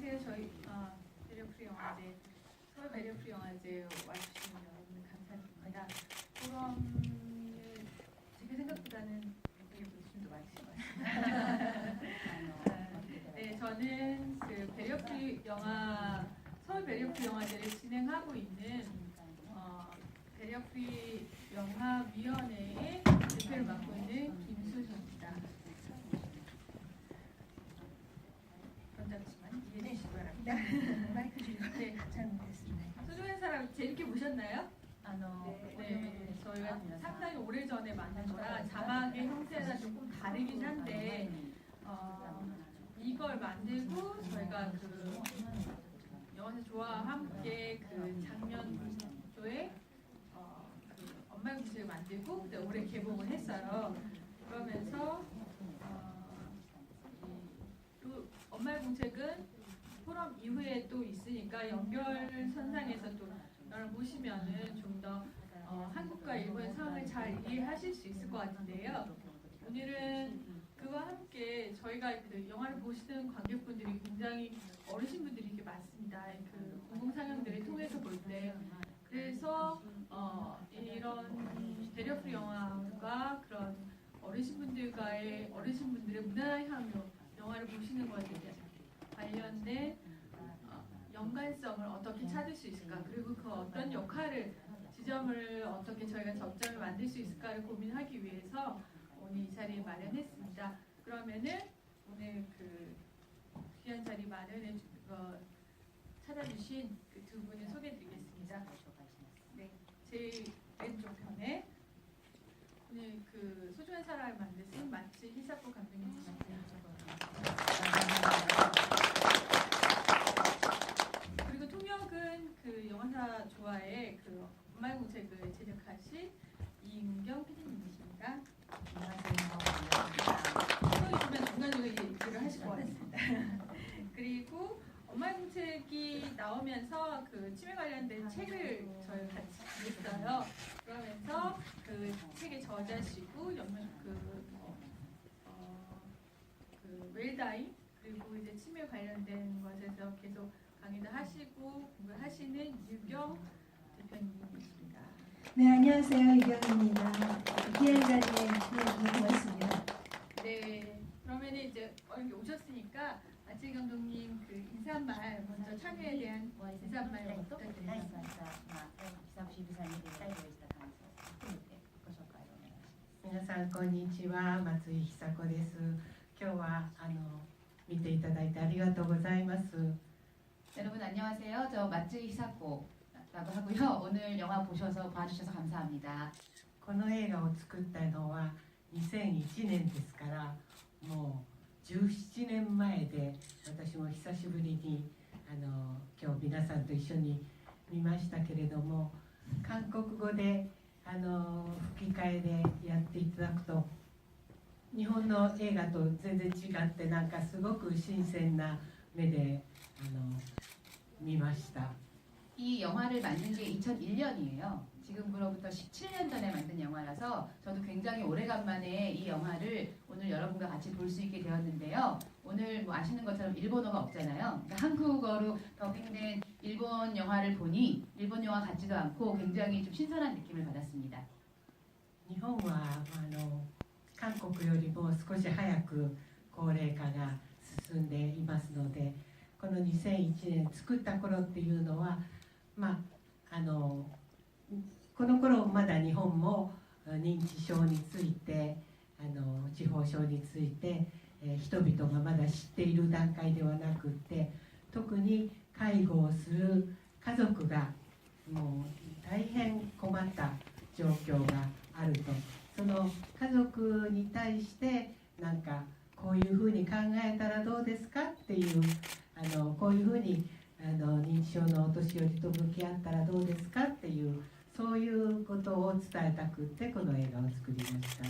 안녕하세요. 저희 배려프리 영화제, 서울 배려프리 영화제 와주신 여러분 감사드립니다. 포럼을 제가 생각보다는 되게 관심도 많으신 것 같아요. 네, 저는 그 배려프리 영화, 서울 배려프리 영화제를 진행하고 있는 배려프리 영화위원회의 대표를 맡고 있는 김수정입니다. 잠시만 이해해 주시기 바랍니다. 마이크 줄이고 네, 잘못했습니다. 소중한 사람 재밌게 보셨나요? 네, 저희가 상당히 오래전에 만든 거라 자막의 형태가 조금 다르긴 한데 이걸 만들고 저희가 그 영화사 조화와 함께 그 장면조의 그 엄마의 공책을 만들고 그때 올해 개봉을 했어요. 그러면서 또 엄마의 공책은 포럼 이후에 또 있으니까 연결선상에서 또 나를 보시면은 좀 더 한국과 일본의 상황을 잘 이해하실 수 있을 것 같은데요. 오늘은 그와 함께 저희가 그 영화를 보시는 관객분들이 굉장히 어르신분들이 이렇게 많습니다. 그 공공상영들을 통해서 볼 때. 그래서 이런 배려프리 영화가 그런 어르신분들의 무난한 향으로 영화를 보시는 것에 관련된 연관성을 어떻게 찾을 수 있을까, 그리고 그 어떤 역할을 지점을 어떻게 저희가 접점을 만들 수 있을까를 고민하기 위해서 오늘 이 자리에 마련했습니다. 그러면은 오늘 그 귀한 자리 마련해 찾아주신 그 두 분을 소개해드리겠습니다. 네, 제 왼쪽 편에 오늘 그 소중한 사람을 만드신 마츠 히사코 감독님이십니다. 그리고 통역은 그 영화사 조화의 그 엄마의 공책을 제작하신 이은경 PD님이십니다. 통역이 보면 중간중간 얘기를 하실 것 같습니다. 그리고 엄마의 공책이 나오면서 그 치매 관련된 책을 저희 같이 냈어요. 그러면서 그 책의 저자시고 그 웰다잉 그리고 이제 치매 관련된 것에서 계속 강의도 하시고 공부를 하시는 유경 대표님이십니다. 네, 안녕하세요. 이경입니다. 귀한 자리에 고맙습니다. 네, 그러면 이제 여기 오셨으니까 마츠 감독님 그 인사 한 말 먼저 참여에 대한 인사 한 말 부탁드립니다. 皆さんこんにちは、松井久子です。今日は見ていただいてありがとうございます。 여러분 안녕하세요. 저 마츠이 히사코라고 하고요. 오늘 영화 보셔서 봐주셔서 감사합니다. この映画を作ったのは2001年ですから、もう17年前で、私も久しぶりに今日皆さんと一緒に見ましたけれども、韓国語で吹き替えでやっていただくと日本の映画と全然違って、なんかすごく新鮮な目で見ました。 이 영화를 만든 게 2001년이에요. 지금으로부터 17년 전에 만든 영화라서 저도 굉장히 오래간만에 이 영화를 오늘 여러분과 같이 볼 수 있게 되었는데요. 오늘 뭐 아시는 것처럼 일본어가 없잖아요. 그러니까 한국어로 더빙된 일본 영화를 보니 일본 영화 같지도 않고 굉장히 좀 신선한 느낌을 받았습니다. 日本は韓国よりも少し早く高齢化が進んでいますので、この2001年作った頃っていうのは、この頃まだ日本も認知症について痴呆症について、人々がまだ知っている段階ではなくって、特に介護をする家族がもう大変困った状況があると、その家族に対してなんかこういうふうに考えたらどうですかっていうこういうふうに認知症のお年寄りと向き合ったらどうですかっていうそういうことを伝えたくってこの映画を作りました。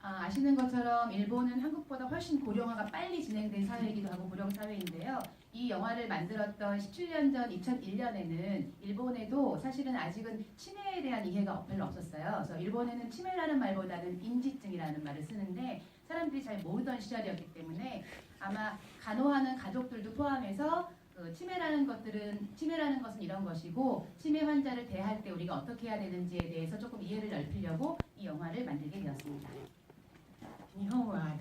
아시는 것처럼 일본은 한국보다 훨씬 고령화가 빨리 진행된 사회이기도 하고 고령 사회인데요. 이 영화를 만들었던 17년 전 2001년에는 일본에도 사실은 아직은 치매에 대한 이해가 별로 없었어요. 그래서 일본에는 치매라는 말보다는 인지증이라는 말을 쓰는데 사람들이 잘 모르던 시절이었기 때문에 아마 간호하는 가족들도 포함해서 그 치매라는 것은 이런 것이고 치매 환자를 대할 때 우리가 어떻게 해야 되는지에 대해서 조금 이해를 넓히려고 이 영화를 만들게 되었습니다. 日本は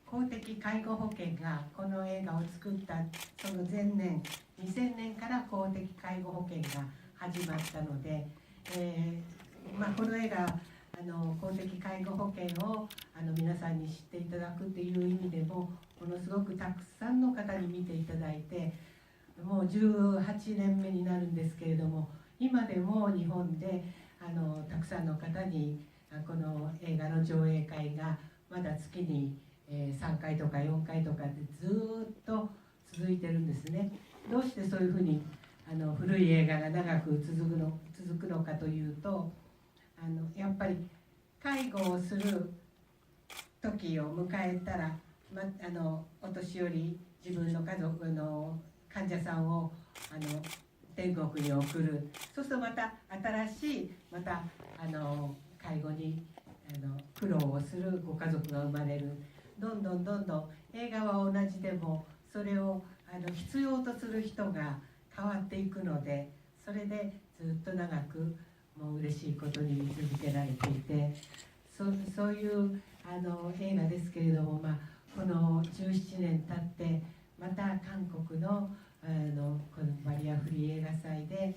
公的介護保険がこの映画を作ったその前年2000年から公的介護保険が始まったので、この映画公的介護保険を皆さんに知っていただくという意味でもものすごくたくさんの方に見ていただいてもう18年目になるんですけれども今でも日本でたくさんの方にこの映画の上映会がまだ月に3回とか4回とかでずっと続いてるんですね。どうしてそういうふうに古い映画が長く続くのかというとやっぱり介護をする時を迎えたら、お年寄り自分の家族の患者さんを天国に送るそうするとまた新しいまた介護に苦労をするご家族が生まれるどんどん映画は同じでもそれを必要とする人が変わっていくのでそれでずっと長くもう嬉しいことに見続けられていてそういう映画ですけれども、この17年経ってまた韓国のこのバリアフリー映画祭で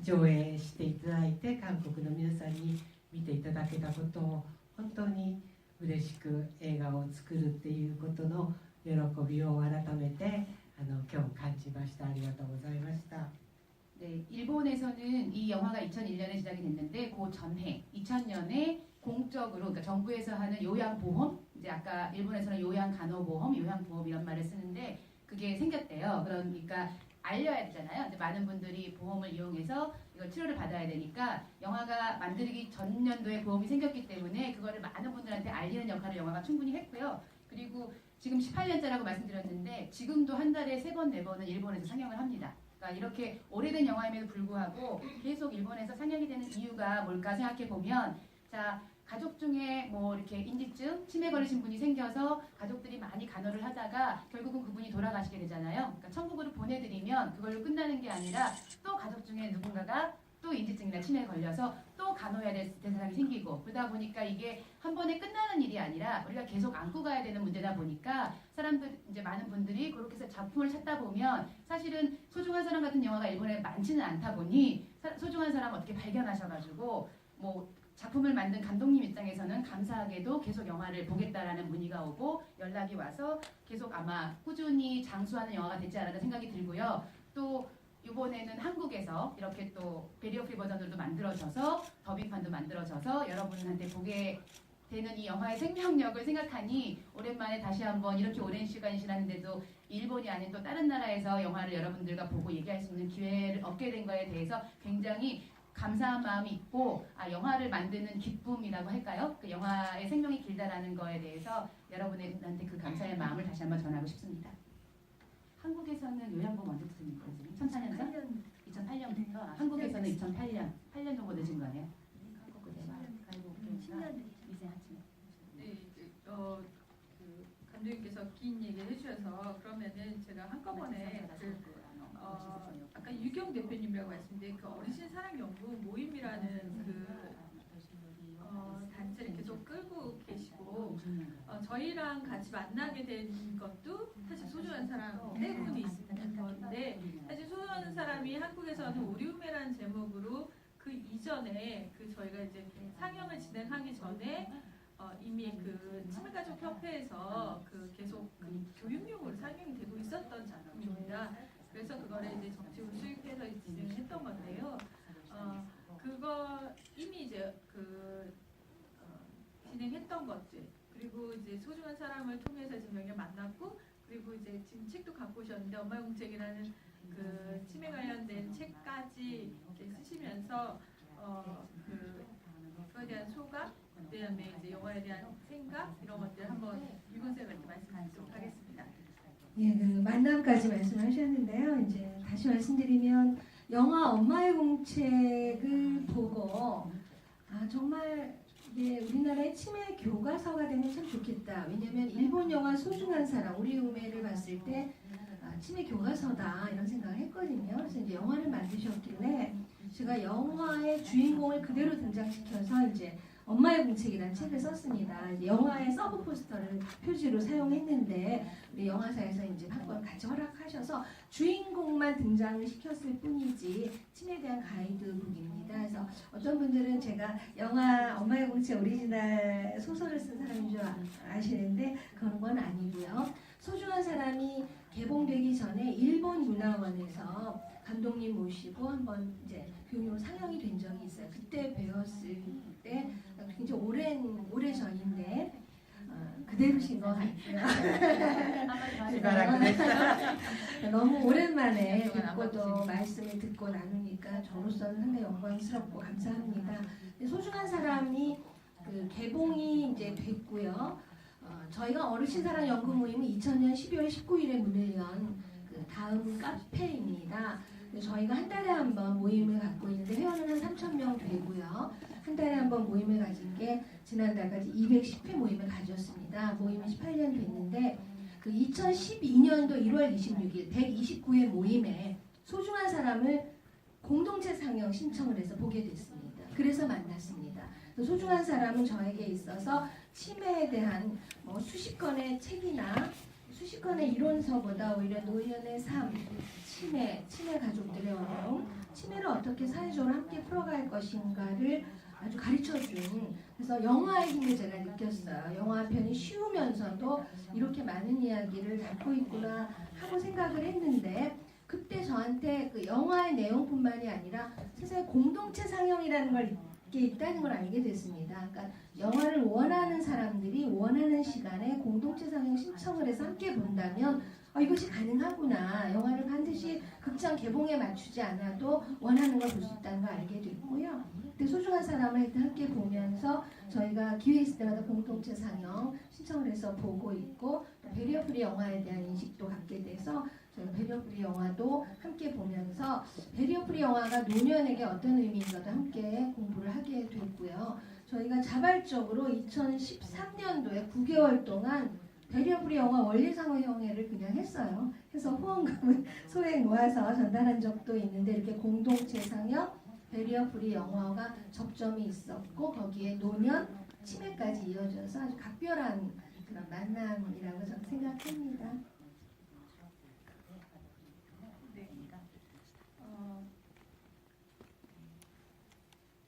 上映していただいて韓国の皆さんに見ていただけたことを本当に嬉しく映画を作るっていうことの喜びを改めて今日感じました。ありがとうございました。 네, 일본에서는 이 영화가 2001년에 시작이 됐는데 그 전해 2000년에 공적으로 그러니까 정부에서 하는 요양보험 이제 아까 일본에서는 요양간호보험, 요양보험 이런 말을 쓰는데 그게 생겼대요. 그러니까 알려야 되잖아요. 이제 많은 분들이 보험을 이용해서 이걸 치료를 받아야 되니까 영화가 만들기 전 년도에 보험이 생겼기 때문에 그거를 많은 분들한테 알리는 역할을 영화가 충분히 했고요. 그리고 지금 18년째라고 말씀드렸는데 지금도 한 달에 3번, 4번은 일본에서 상영을 합니다. 그러니까 이렇게 오래된 영화임에도 불구하고 계속 일본에서 상영이 되는 이유가 뭘까 생각해 보면 자 가족 중에 뭐 이렇게 인지증, 치매 걸리신 분이 생겨서 가족들이 많이 간호를 하다가 결국은 그분이 돌아가시게 되잖아요. 그러니까 천국으로 보내드리면 그걸로 끝나는 게 아니라 또 가족 중에 누군가가 또 인지증이나 치매에 걸려서 또 간호해야 될 사람이 생기고 그러다 보니까 이게 한 번에 끝나는 일이 아니라 우리가 계속 안고 가야 되는 문제다 보니까 사람들 이제 많은 분들이 그렇게 해서 작품을 찾다 보면 사실은 소중한 사람 같은 영화가 일본에 많지는 않다 보니 소중한 사람 어떻게 발견하셔가지고 뭐 작품을 만든 감독님 입장에서는 감사하게도 계속 영화를 보겠다라는 문의가 오고 연락이 와서 계속 아마 꾸준히 장수하는 영화가 되지 않았나 생각이 들고요. 또 이번에는 한국에서 이렇게 또 베리어 프리 버전으로도 만들어져서 더빙판도 만들어져서 여러분한테 보게 되는 이 영화의 생명력을 생각하니 오랜만에 다시 한번 이렇게 오랜 시간이 지났는데도 일본이 아닌 또 다른 나라에서 영화를 여러분들과 보고 얘기할 수 있는 기회를 얻게 된 거에 대해서 굉장히 감사한 마음이 있고 영화를 만드는 기쁨이라고 할까요? 그 영화의 생명이 길다라는 거에 대해서 여러분한테 그 감사의 마음을 다시 한번 전하고 싶습니다. 한국에서는 요양보험 언제부터 생긴 거예요? 2004년도? 2008년부터 한국에서는 2008년 8년 정도 늦은 거예요. 네, 그 감독님께서 긴 얘기를 해주셔서 그러면은 제가 한꺼번에 아까 유경 대표님이라고 말씀드린 그 어르신 사랑연구 모임이라는 그 단체를 계속 끌고 계시고 저희랑 같이 만나게 된 것도 사실 소중한 사람 때문이 있는 건데 사실 소중한 사람이 한국에서는 오리움메라는 제목으로 그 이전에 그 저희가 이제 상영을 진행하기 전에 이미 그 치매가족협회에서 그 계속 그 교육용으로 상영이 되고 있었던 작품입니다. 그래서 그거를 이제 정식으로 수입해서 진행했던 건데요. 그거 이미 이제 그 진행했던 것들 그리고 이제 소중한 사람을 통해서 지금 여기 만났고 그리고 이제 지금 책도 갖고 오셨는데 엄마의 공책이라는 그 치매 관련된 책까지 이제 쓰시면서 그거에 대한 소감 그다음에 이제 영화에 대한 생각 이런 것들 한번 유건 쌤한테 말씀드리도록 하겠습니다. 예, 그 만남까지 말씀하셨는데요. 이제 다시 말씀드리면 영화 엄마의 공책을 보고 정말 이게 우리나라의 치매 교과서가 되면 참 좋겠다. 왜냐하면 일본 영화 소중한 사람, 우리 우매를 봤을 때 치매 교과서다 이런 생각을 했거든요. 그래서 이제 영화를 만드셨길래 제가 영화의 주인공을 그대로 등장시켜서 이제 엄마의 공책이라는 책을 썼습니다. 이제 영화의 서브 포스터를 표지로 사용했는데 우리 영화사에서 이제 한번 같이 허락하셔서 주인공만 등장을 시켰을 뿐이지 치매에 대한 가이드북입니다. 그래서 어떤 분들은 제가 영화 엄마의 공책 오리지널 소설을 쓴 사람인 줄 아시는데 그런 건 아니고요. 소중한 사람이 개봉되기 전에 일본 문화원에서 감독님 모시고 한번 이제 교육 상영이 된 적이 있어요. 그때 배웠을 때 굉장히 오래 전인데 그대로신 것 같고요. しばらくでした 너무 오랜만에 뵙고 또 말씀을 듣고 나누니까 저로서는 상당히 영광스럽고 감사합니다. 소중한 사람이 그 개봉이 이제 됐고요. 저희가 어르신 사랑 연구 모임은 2000년 12월 19일에 문을 연그 다음 카페입니다. 저희가 한 달에 한 번 모임을 갖고 있는데 회원은 한 3,000명 되고요. 한 달에 한 번 모임을 가진 게 지난달까지 210회 모임을 가졌습니다. 모임은 18년 됐는데 그 2012년도 1월 26일 129회 모임에 소중한 사람을 공동체 상영 신청을 해서 보게 됐습니다. 그래서 만났습니다. 소중한 사람은 저에게 있어서 치매에 대한 뭐 수십 건의 책이나 수십 건의 이론서보다 오히려 노년의 삶, 치매 가족들의 어려움, 치매를 어떻게 사회적으로 함께 풀어갈 것인가를 아주 가르쳐준 그래서 영화의 힘을 제가 느꼈어요. 영화 한 편이 쉬우면서도 이렇게 많은 이야기를 담고 있구나 하고 생각을 했는데 그때 저한테 그 영화의 내용뿐만이 아니라 세상에 공동체 상영이라는 걸 게 있다는 걸 알게 됐습니다. 그러니까 영화를 원하는 사람들이 원하는 시간에 공동체 상영 신청을 해서 함께 본다면 이것이 가능하구나. 영화를 반드시 극장 개봉에 맞추지 않아도 원하는 걸 볼 수 있다는 걸 알게 됐고요. 근데 소중한 사람을 함께 보면서 저희가 기회 있을 때마다 공동체 상영 신청을 해서 보고 있고 베리어프리 영화에 대한 인식도 갖게 돼서 저희가 베리어프리 영화도 함께 보면서 베리어프리 영화가 노년에게 어떤 의미인가도 함께 공부를 하게 됐고요. 저희가 자발적으로 2013년도에 9개월 동안 베리어프리 영화 원리상호형회를 그냥 했어요. 해서 후원금을 소액 모아서 전달한 적도 있는데 이렇게 공동체 상영 베리어프리 영화가 접점이 있었고 거기에 노년 치매까지 이어져서 아주 각별한 그런 만남이라고 저는 생각합니다. 네.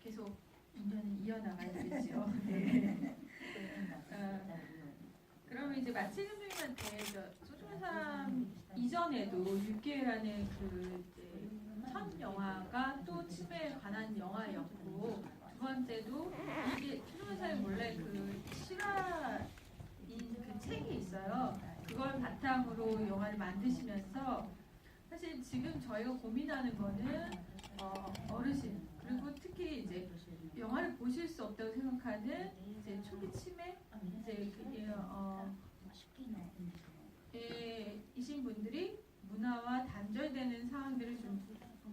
계속 인연이 이어나가야겠죠. 네. 그러면 이제 마치 선생님한테 소중한 사람 이전에도 6개라는 그 이제 첫 영화가 또 치매에 관한 영화였고 두 번째도 이게 소중한 사람 원래 그 실화인 그 책이 있어요. 그걸 바탕으로 영화를 만드시면서 사실 지금 저희가 고민하는 거는 어르신 그리고 특히 이제 영화를 보실 수 없다고 생각하는 이제 초기 치매 이제 이신 분들이 문화와 단절되는 상황들을 좀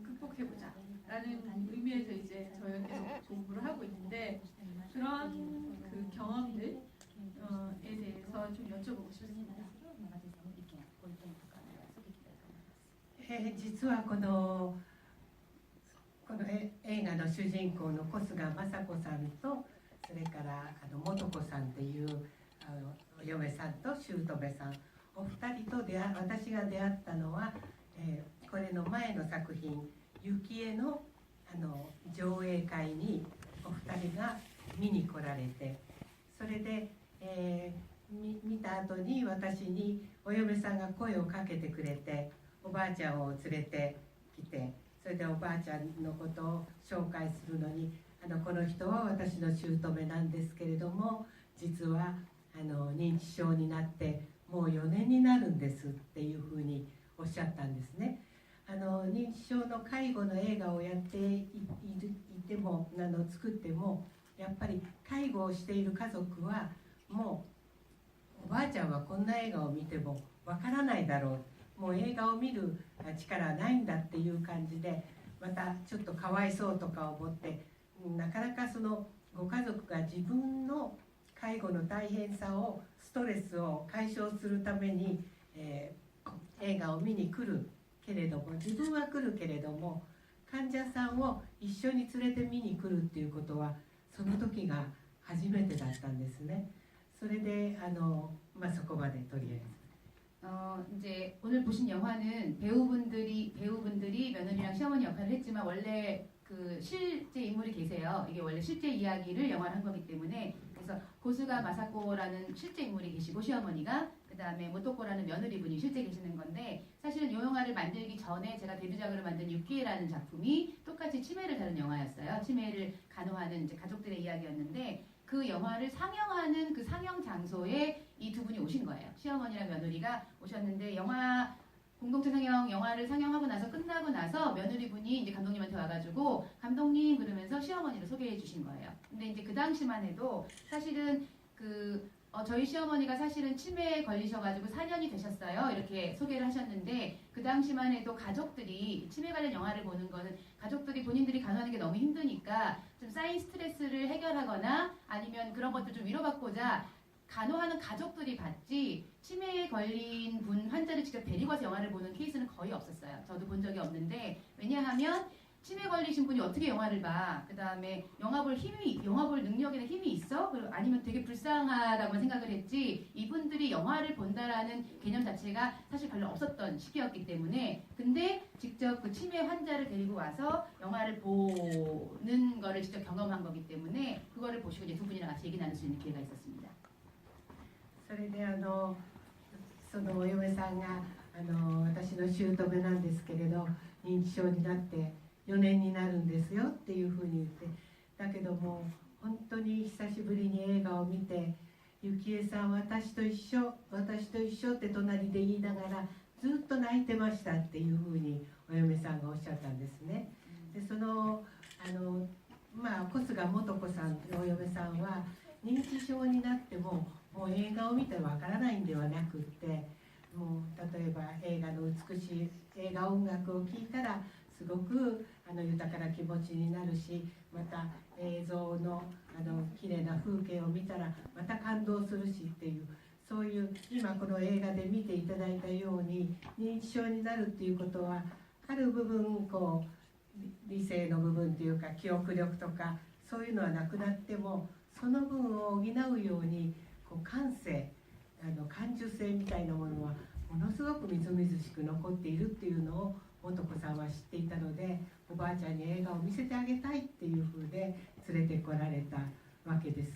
극복해보자라는 의미에서 이제 저희가 계속 공부를 하고 있는데 그런 그 경험들에 대해서 좀 여쭤보고 싶습니다. 実はこの映画の主人公の小菅雅子さんとそれから素子さんっていうお嫁さんと姑さんお二人と私が出会ったのは、これの前の作品「雪絵の」上映会にお二人が見に来られてそれで、見た後に私にお嫁さんが声をかけてくれておばあちゃんを連れてきてそれでおばあちゃんのことを紹介するのにこの人は私の姑なんですけれども実は認知症になってもう4年になるんですっていうふうにおっしゃったんですね。認知症の介護の映画をやっていても作ってもやっぱり介護をしている家族はもうおばあちゃんはこんな映画を見てもわからないだろうもう映画を見る力はないんだっていう感じでまたちょっとかわいそうとか思ってなかなかそのご家族が自分の介護の大変さをストレスを解消するために、映映画を見に来るけれども、自分は来るけれども患者さんを一緒に連れて見に来るっていうことはその時が初めてだったんですね。それでそこまでとりあえず。 이제 오늘 보신 영화는 배우분들이 며느리랑 시어머니 역할을 했지만 원래 그 실제 인물이 계세요. 이게 원래 실제 이야기를 영화로 한 거기 때문에 그래서 고스가 마사코라는 실제 인물이 계시고 시어머니가 그 다음에 모토코라는 며느리분이 실제 계시는 건데 사실은 이 영화를 만들기 전에 제가 데뷔작으로 만든 유키에라는 작품이 똑같이 치매를 다룬 영화였어요. 치매를 간호하는 이제 가족들의 이야기였는데 그 영화를 상영하는 그 상영 장소에 이 두 분이 오신 거예요. 시어머니랑 며느리가 오셨는데 영화 공동체 상영 영화를 상영하고 나서 끝나고 나서 며느리분이 이제 감독님한테 와가지고 감독님 그러면서 시어머니를 소개해 주신 거예요. 근데 이제 그 당시만 해도 사실은 저희 시어머니가 사실은 치매에 걸리셔가지고 4년이 되셨어요. 이렇게 소개를 하셨는데 그 당시만 해도 가족들이 치매 관련 영화를 보는 거는 가족들이 본인들이 간호하는 게 너무 힘드니까 좀 쌓인 스트레스를 해결하거나 아니면 그런 것들 좀 위로받고자 간호하는 가족들이 봤지 치매에 걸린 분 환자를 직접 데리고 와서 영화를 보는 케이스는 거의 없었어요. 저도 본 적이 없는데 왜냐하면 치매 걸리신 분이 어떻게 영화를 봐? 그 다음에 영화 볼 능력이나 힘이 있어? 아니면 되게 불쌍하다고 생각을 했지 이분들이 영화를 본다라는 개념 자체가 사실 별로 없었던 시기였기 때문에 근데 직접 그 치매 환자를 데리고 와서 영화를 보는 거를 직접 경험한 거기 때문에 그거를 보시고 이제 두 분이랑 같이 얘기 나눌 수 있는 기회가 있었습니다. それでそのお嫁さんが私の姑なんですけれど認知症になって4年になるんですよっていうふうに言ってだけども本当に久しぶりに映画を見て幸恵さん私と一緒って隣で言いながらずっと泣いてましたっていうふうにお嫁さんがおっしゃったんですね。でその小菅素子さんのお嫁さんは認知症になってももう映画を見てわからないんではなくってもう例えば映画の美しい映画音楽を聴いたらすごく豊かな気持ちになるしまた映像の綺麗な風景を見たらまた感動するしっていうそういう今この映画で見ていただいたように認知症になるっていうことはある部分理性の部分というか記憶力とかそういうのはなくなってもその分を補うように感性感受性みたいなものはものすごくみずみずしく残っているっていうのを素子さんは知っていたのでおばあちゃんに映画を見せてあげたいっていうふうで連れてこられたわけです。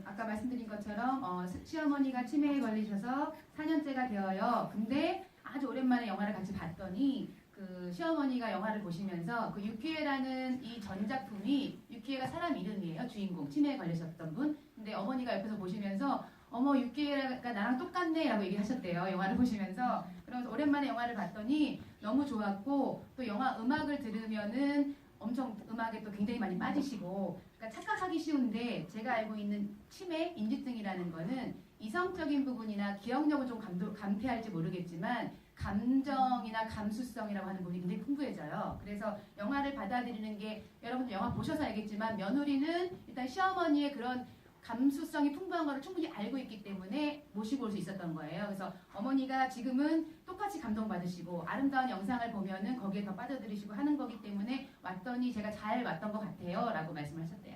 아까 말씀드린 것처럼 시어머니가 치매에 걸리셔서 4년째가 되어요. 근데 아주 오랜만에 영화를 같이 봤더니 그 시어머니가 영화를 보시면서 그 유키에라는 이 전작품이 유키에가 사람 이름이에요. 주인공 치매에 걸리셨던 분. 근데 어머니가 옆에서 보시면서 어머 유키에가 나랑 똑같네 라고 얘기하셨대요. 영화를 보시면서. 그러면서 오랜만에 영화를 봤더니 너무 좋았고 또 영화 음악을 들으면은 엄청 음악에 또 굉장히 많이 빠지시고 그러니까 착각하기 쉬운데 제가 알고 있는 치매 인지증이라는 거는 이성적인 부분이나 기억력을 좀 감퇴할지 모르겠지만 감정이나 감수성이라고 하는 부분이 굉장히 풍부해져요. 그래서 영화를 받아들이는 게 여러분들 영화 보셔서 알겠지만 며느리는 일단 시어머니의 그런 감수성이 풍부한 거를 충분히 알고 있기 때문에 모시고 올 수 있었던 거예요. 그래서 어머니가 지금은 똑같이 감동받으시고 아름다운 영상을 보면은 거기에 더 빠져들으시고 하는 거기 때문에 왔더니 제가 잘 왔던 것 같아요 라고 말씀을 하셨대요.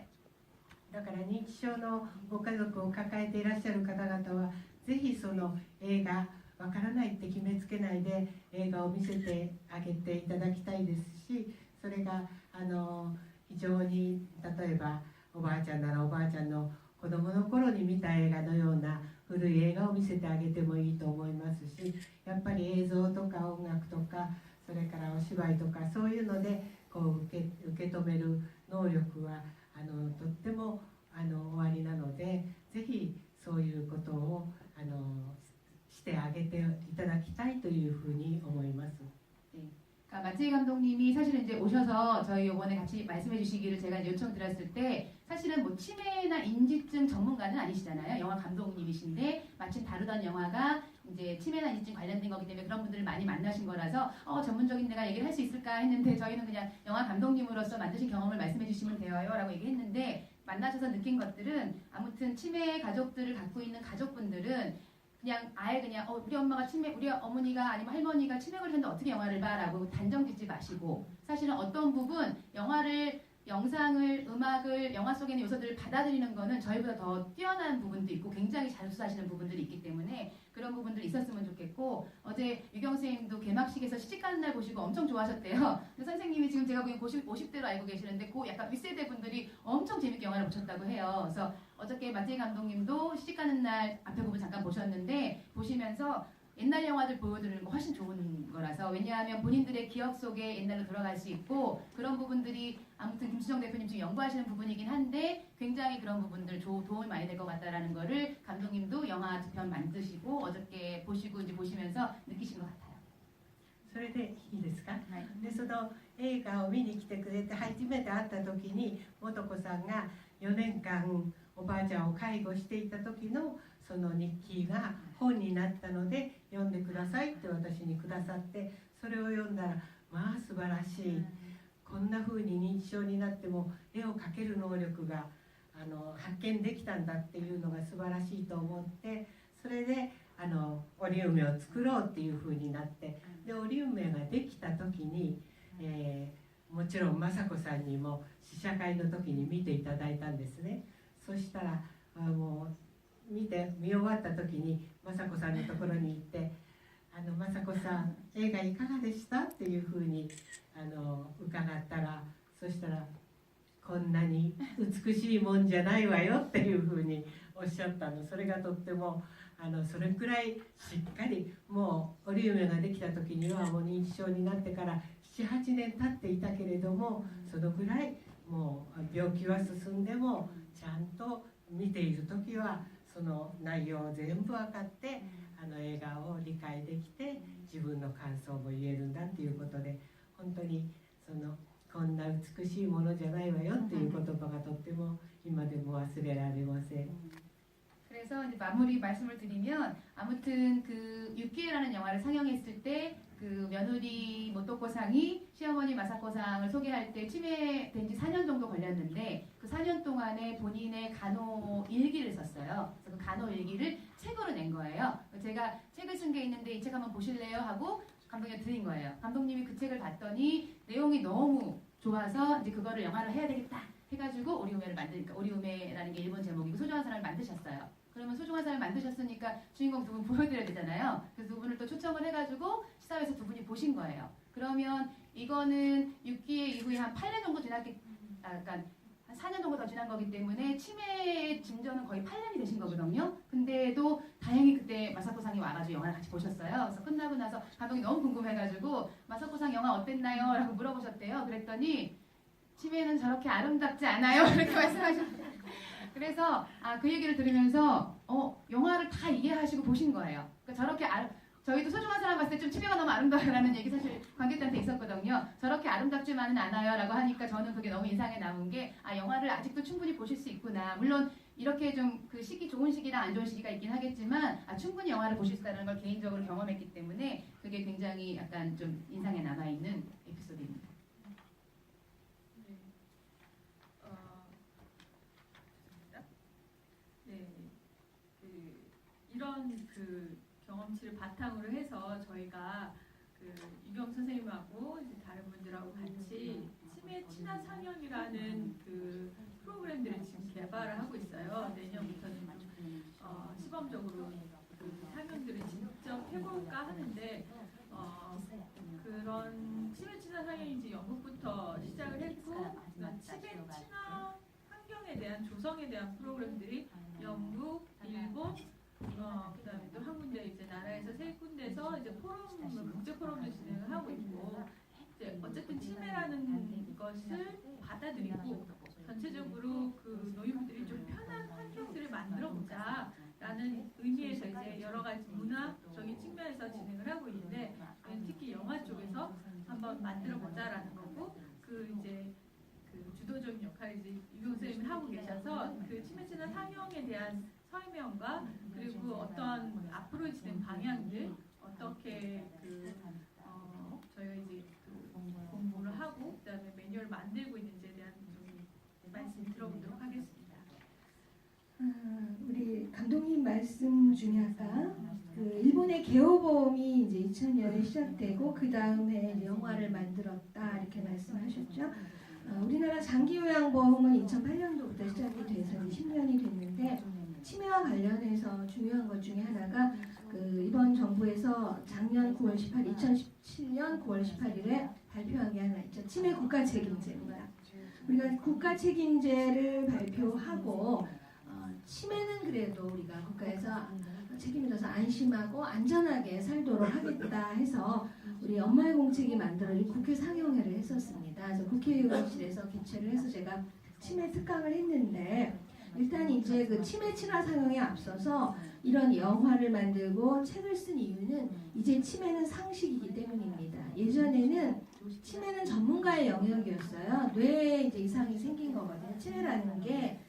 だから認知症のご家族を抱えていらっしゃる方々はぜひその映画わからないって決めつけないで映画を見せてあげていただきたいですしそれが非常に例えばおばあちゃんならおばあちゃんの子供の頃に見た映画のような古い映画を見せてあげてもいいと思いますしやっぱり映像とか音楽とかそれからお芝居とかそういうので受け止める能力はとってもおありなのでぜひそういうことをしてあげていただきたいというふうに思います。 그러니까 마츠이 감독님이 사실은 이제 오셔서 저희 이번에 같이 말씀해 주시기를 제가 요청드렸을 때 사실은 뭐 치매나 인지증 전문가는 아니시잖아요. 영화 감독님이신데 마침 다루던 영화가 이제 치매나 인지증 관련된 거기 때문에 그런 분들을 많이 만나신 거라서 전문적인 내가 얘기를 할 수 있을까 했는데 저희는 그냥 영화 감독님으로서 만드신 경험을 말씀해 주시면 돼요 라고 얘기했는데 만나셔서 느낀 것들은 아무튼 치매 가족들을 갖고 있는 가족분들은 그냥 아예 그냥 우리 엄마가 치매, 우리 어머니가 아니면 할머니가 치매 걸렸는데 어떻게 영화를 봐라고 단정 짓지 마시고 사실은 어떤 부분 영화를 영상을 음악을 영화 속에 있는 요소들을 받아들이는 거는 저희보다 더 뛰어난 부분도 있고 굉장히 잘 수사하시는 부분들이 있기 때문에 그런 부분들이 있었으면 좋겠고 어제 유경 선생님도 개막식에서 시집가는 날 보시고 엄청 좋아하셨대요. 근데 선생님이 지금 제가 보기엔 50대로 알고 계시는데 그 약간 윗세대 분들이 엄청 재밌게 영화를 보셨다고 해요. 그래서 어저께 마태희 감독님도 시집가는 날 앞에 부분 잠깐 보셨는데 보시면서 옛날 영화들 보여드리는 거 훨씬 좋은 거라서 왜냐하면 본인들의 기억 속에 옛날로 돌아갈 수 있고 그런 부분들이 아무튼 김수정 대표님 지금 연구하시는 부분이긴 한데 굉장히 그런 부분들 도움이 많이 될 것 같다라는 거를 감독님도 영화 두 편 만드시고 어저께 보시고 이제 보시면서 느끼신 것 같아요. それでいいですか。 네. でその映画を見に来てくれて初めて会った時に素子さんが4年間おばあちゃんを介護していた時のその日記が本になったので読んでくださいって私にくださってそれを読んだらまあ素晴らしいこんな風に認知症になっても絵を描ける能力が発見できたんだっていうのが素晴らしいと思ってそれで織梅を作ろうっていう風になってで織梅ができた時に、もちろん雅子さんにも試写会の時に見ていただいたんですね。そしたらもう見終わった時に雅子さんのところに行って「雅子さん映画いかがでした?」っていう風に伺ったらそしたら「こんなに美しいもんじゃないわよ」っていう風におっしゃったの。それがとってもそれくらいしっかりもう織梅ができた時にはもう認知症になってから7、8年経っていたけれどもそのぐらいもう病気は進んでもちゃんと見ている時はその内容を全部分かって映画を理解できて自分の感想も言えるんだっていうことで本当にこんな美しいものじゃないわよっていう言葉がとっても今でも忘れられません。 그래서 이제 마무리 말씀을 드리면 아무튼 그 육기회라는 영화를 상영했을 때 그 며느리 모토코상이 시어머니 마사코상을 소개할 때 치매된 지 4년 정도 걸렸는데 그 4년 동안에 본인의 간호 일기를 썼어요. 그래서 그 간호 일기를 책으로 낸 거예요. 제가 책을 쓴 게 있는데 이 책 한번 보실래요? 하고 감독님한테 드린 거예요. 감독님이 그 책을 봤더니 내용이 너무 좋아서 이제 그거를 영화로 해야 되겠다 해가지고 오리우메를 만드니까 오리우메라는 게 일본 제목이고 소중한 사람을 만드셨어요. 그러면 소중한 사람을 만드셨으니까 주인공 두 분 보여드려야 되잖아요. 그래서 두 분을 또 초청을 해가지고 시사회에서 두 분이 보신 거예요. 그러면 이거는 6기회 이후에 한 8년 정도 지났기, 그러니까 한 4년 정도 더 지난 거기 때문에 치매 진전은 거의 8년이 되신 거거든요. 근데도 다행히 그때 마사코상이 와가지고 영화를 같이 보셨어요. 그래서 끝나고 나서 감독이 너무 궁금해가지고 마사코상 영화 어땠나요? 라고 물어보셨대요. 그랬더니 치매는 저렇게 아름답지 않아요. 이렇게 말씀하셨어요. 그래서 그 얘기를 들으면서 영화를 다 이해하시고 보신 거예요. 그러니까 저렇게 저희도 소중한 사람 봤을 때 좀 치매가 너무 아름다워라는 얘기 사실 관객들한테 있었거든요. 저렇게 아름답지만은 않아요라고 하니까 저는 그게 너무 인상에 남은 게 영화를 아직도 충분히 보실 수 있구나. 물론 이렇게 좀 그 시기 좋은 시기랑 안 좋은 시기가 있긴 하겠지만 충분히 영화를 보실 수 있다는 걸 개인적으로 경험했기 때문에 그게 굉장히 약간 좀 인상에 남아있는 에피소드입니다. 이런 그 경험치를 바탕으로 해서 저희가 그 유경 선생님하고 이제 다른 분들하고 같이 치매 친화 상영이라는 그 프로그램들을 지금 개발을 하고 있어요. 내년부터는 시범적으로 그 상영들을 직접 해볼까 하는데 그런 치매 친화 상영이 이제 영국부터 시작을 했고 치매 친화 환경에 대한 조성에 대한 프로그램들이 영국, 일본 그다음에 또 한 군데 이제 나라에서 세 군데서 이제 국제 포럼을 진행을 하고 있고 이제 어쨌든 치매라는 것을 받아들이고 전체적으로 그 노인분들이 좀 편한 환경들을 만들어 보자라는 의미에서 이제 여러 가지 문화적인 측면에서 진행을 하고 있는데 특히 영화 쪽에서 한번 만들어 보자라는 거고 그 이제 그 주도적인 역할을 이제 유경 선생님이 하고 계셔서 그 치매 진화 상영에 대한 설명과 그리고 어떤 앞으로 진행 방향들 어떻게 저희가 이제 그 공부를 하고 그다음에 매뉴얼을 만들고 있는지에 대한 좀 말씀 들어보도록 하겠습니다. 우리 감독님 말씀 중에 아까 2015년에 시작되고 그 다음에 영화를 만들었다 이렇게 말씀하셨죠. 우리나라 장기요양보험은 2008년도부터 시작이 돼서 10년이 됐는데 치매와 관련해서 중요한 것 중에 하나가 이번 정부에서 작년 9월 18일, 2017년 9월 18일에 발표한 게 하나 있죠. 치매 국가 책임제입니다. 우리가 국가 책임제를 발표하고 치매는 그래도 우리가 국가에서 책임을 져서 안심하고 안전하게 살도록 하겠다 해서 우리 엄마의 공책이 만들어진 국회 상영회를 했었습니다. 그래서 국회의원실에서 개최를 해서 제가 치매 특강을 했는데 일단 이제 그 치매 친화 상영에 앞서서 이런 영화를 만들고 책을 쓴 이유는 이제 치매는 상식이기 때문입니다. 예전에는 치매는 전문가의 영역이었어요. 뇌에 이제 이상이 생긴 거거든요. 치매라는 게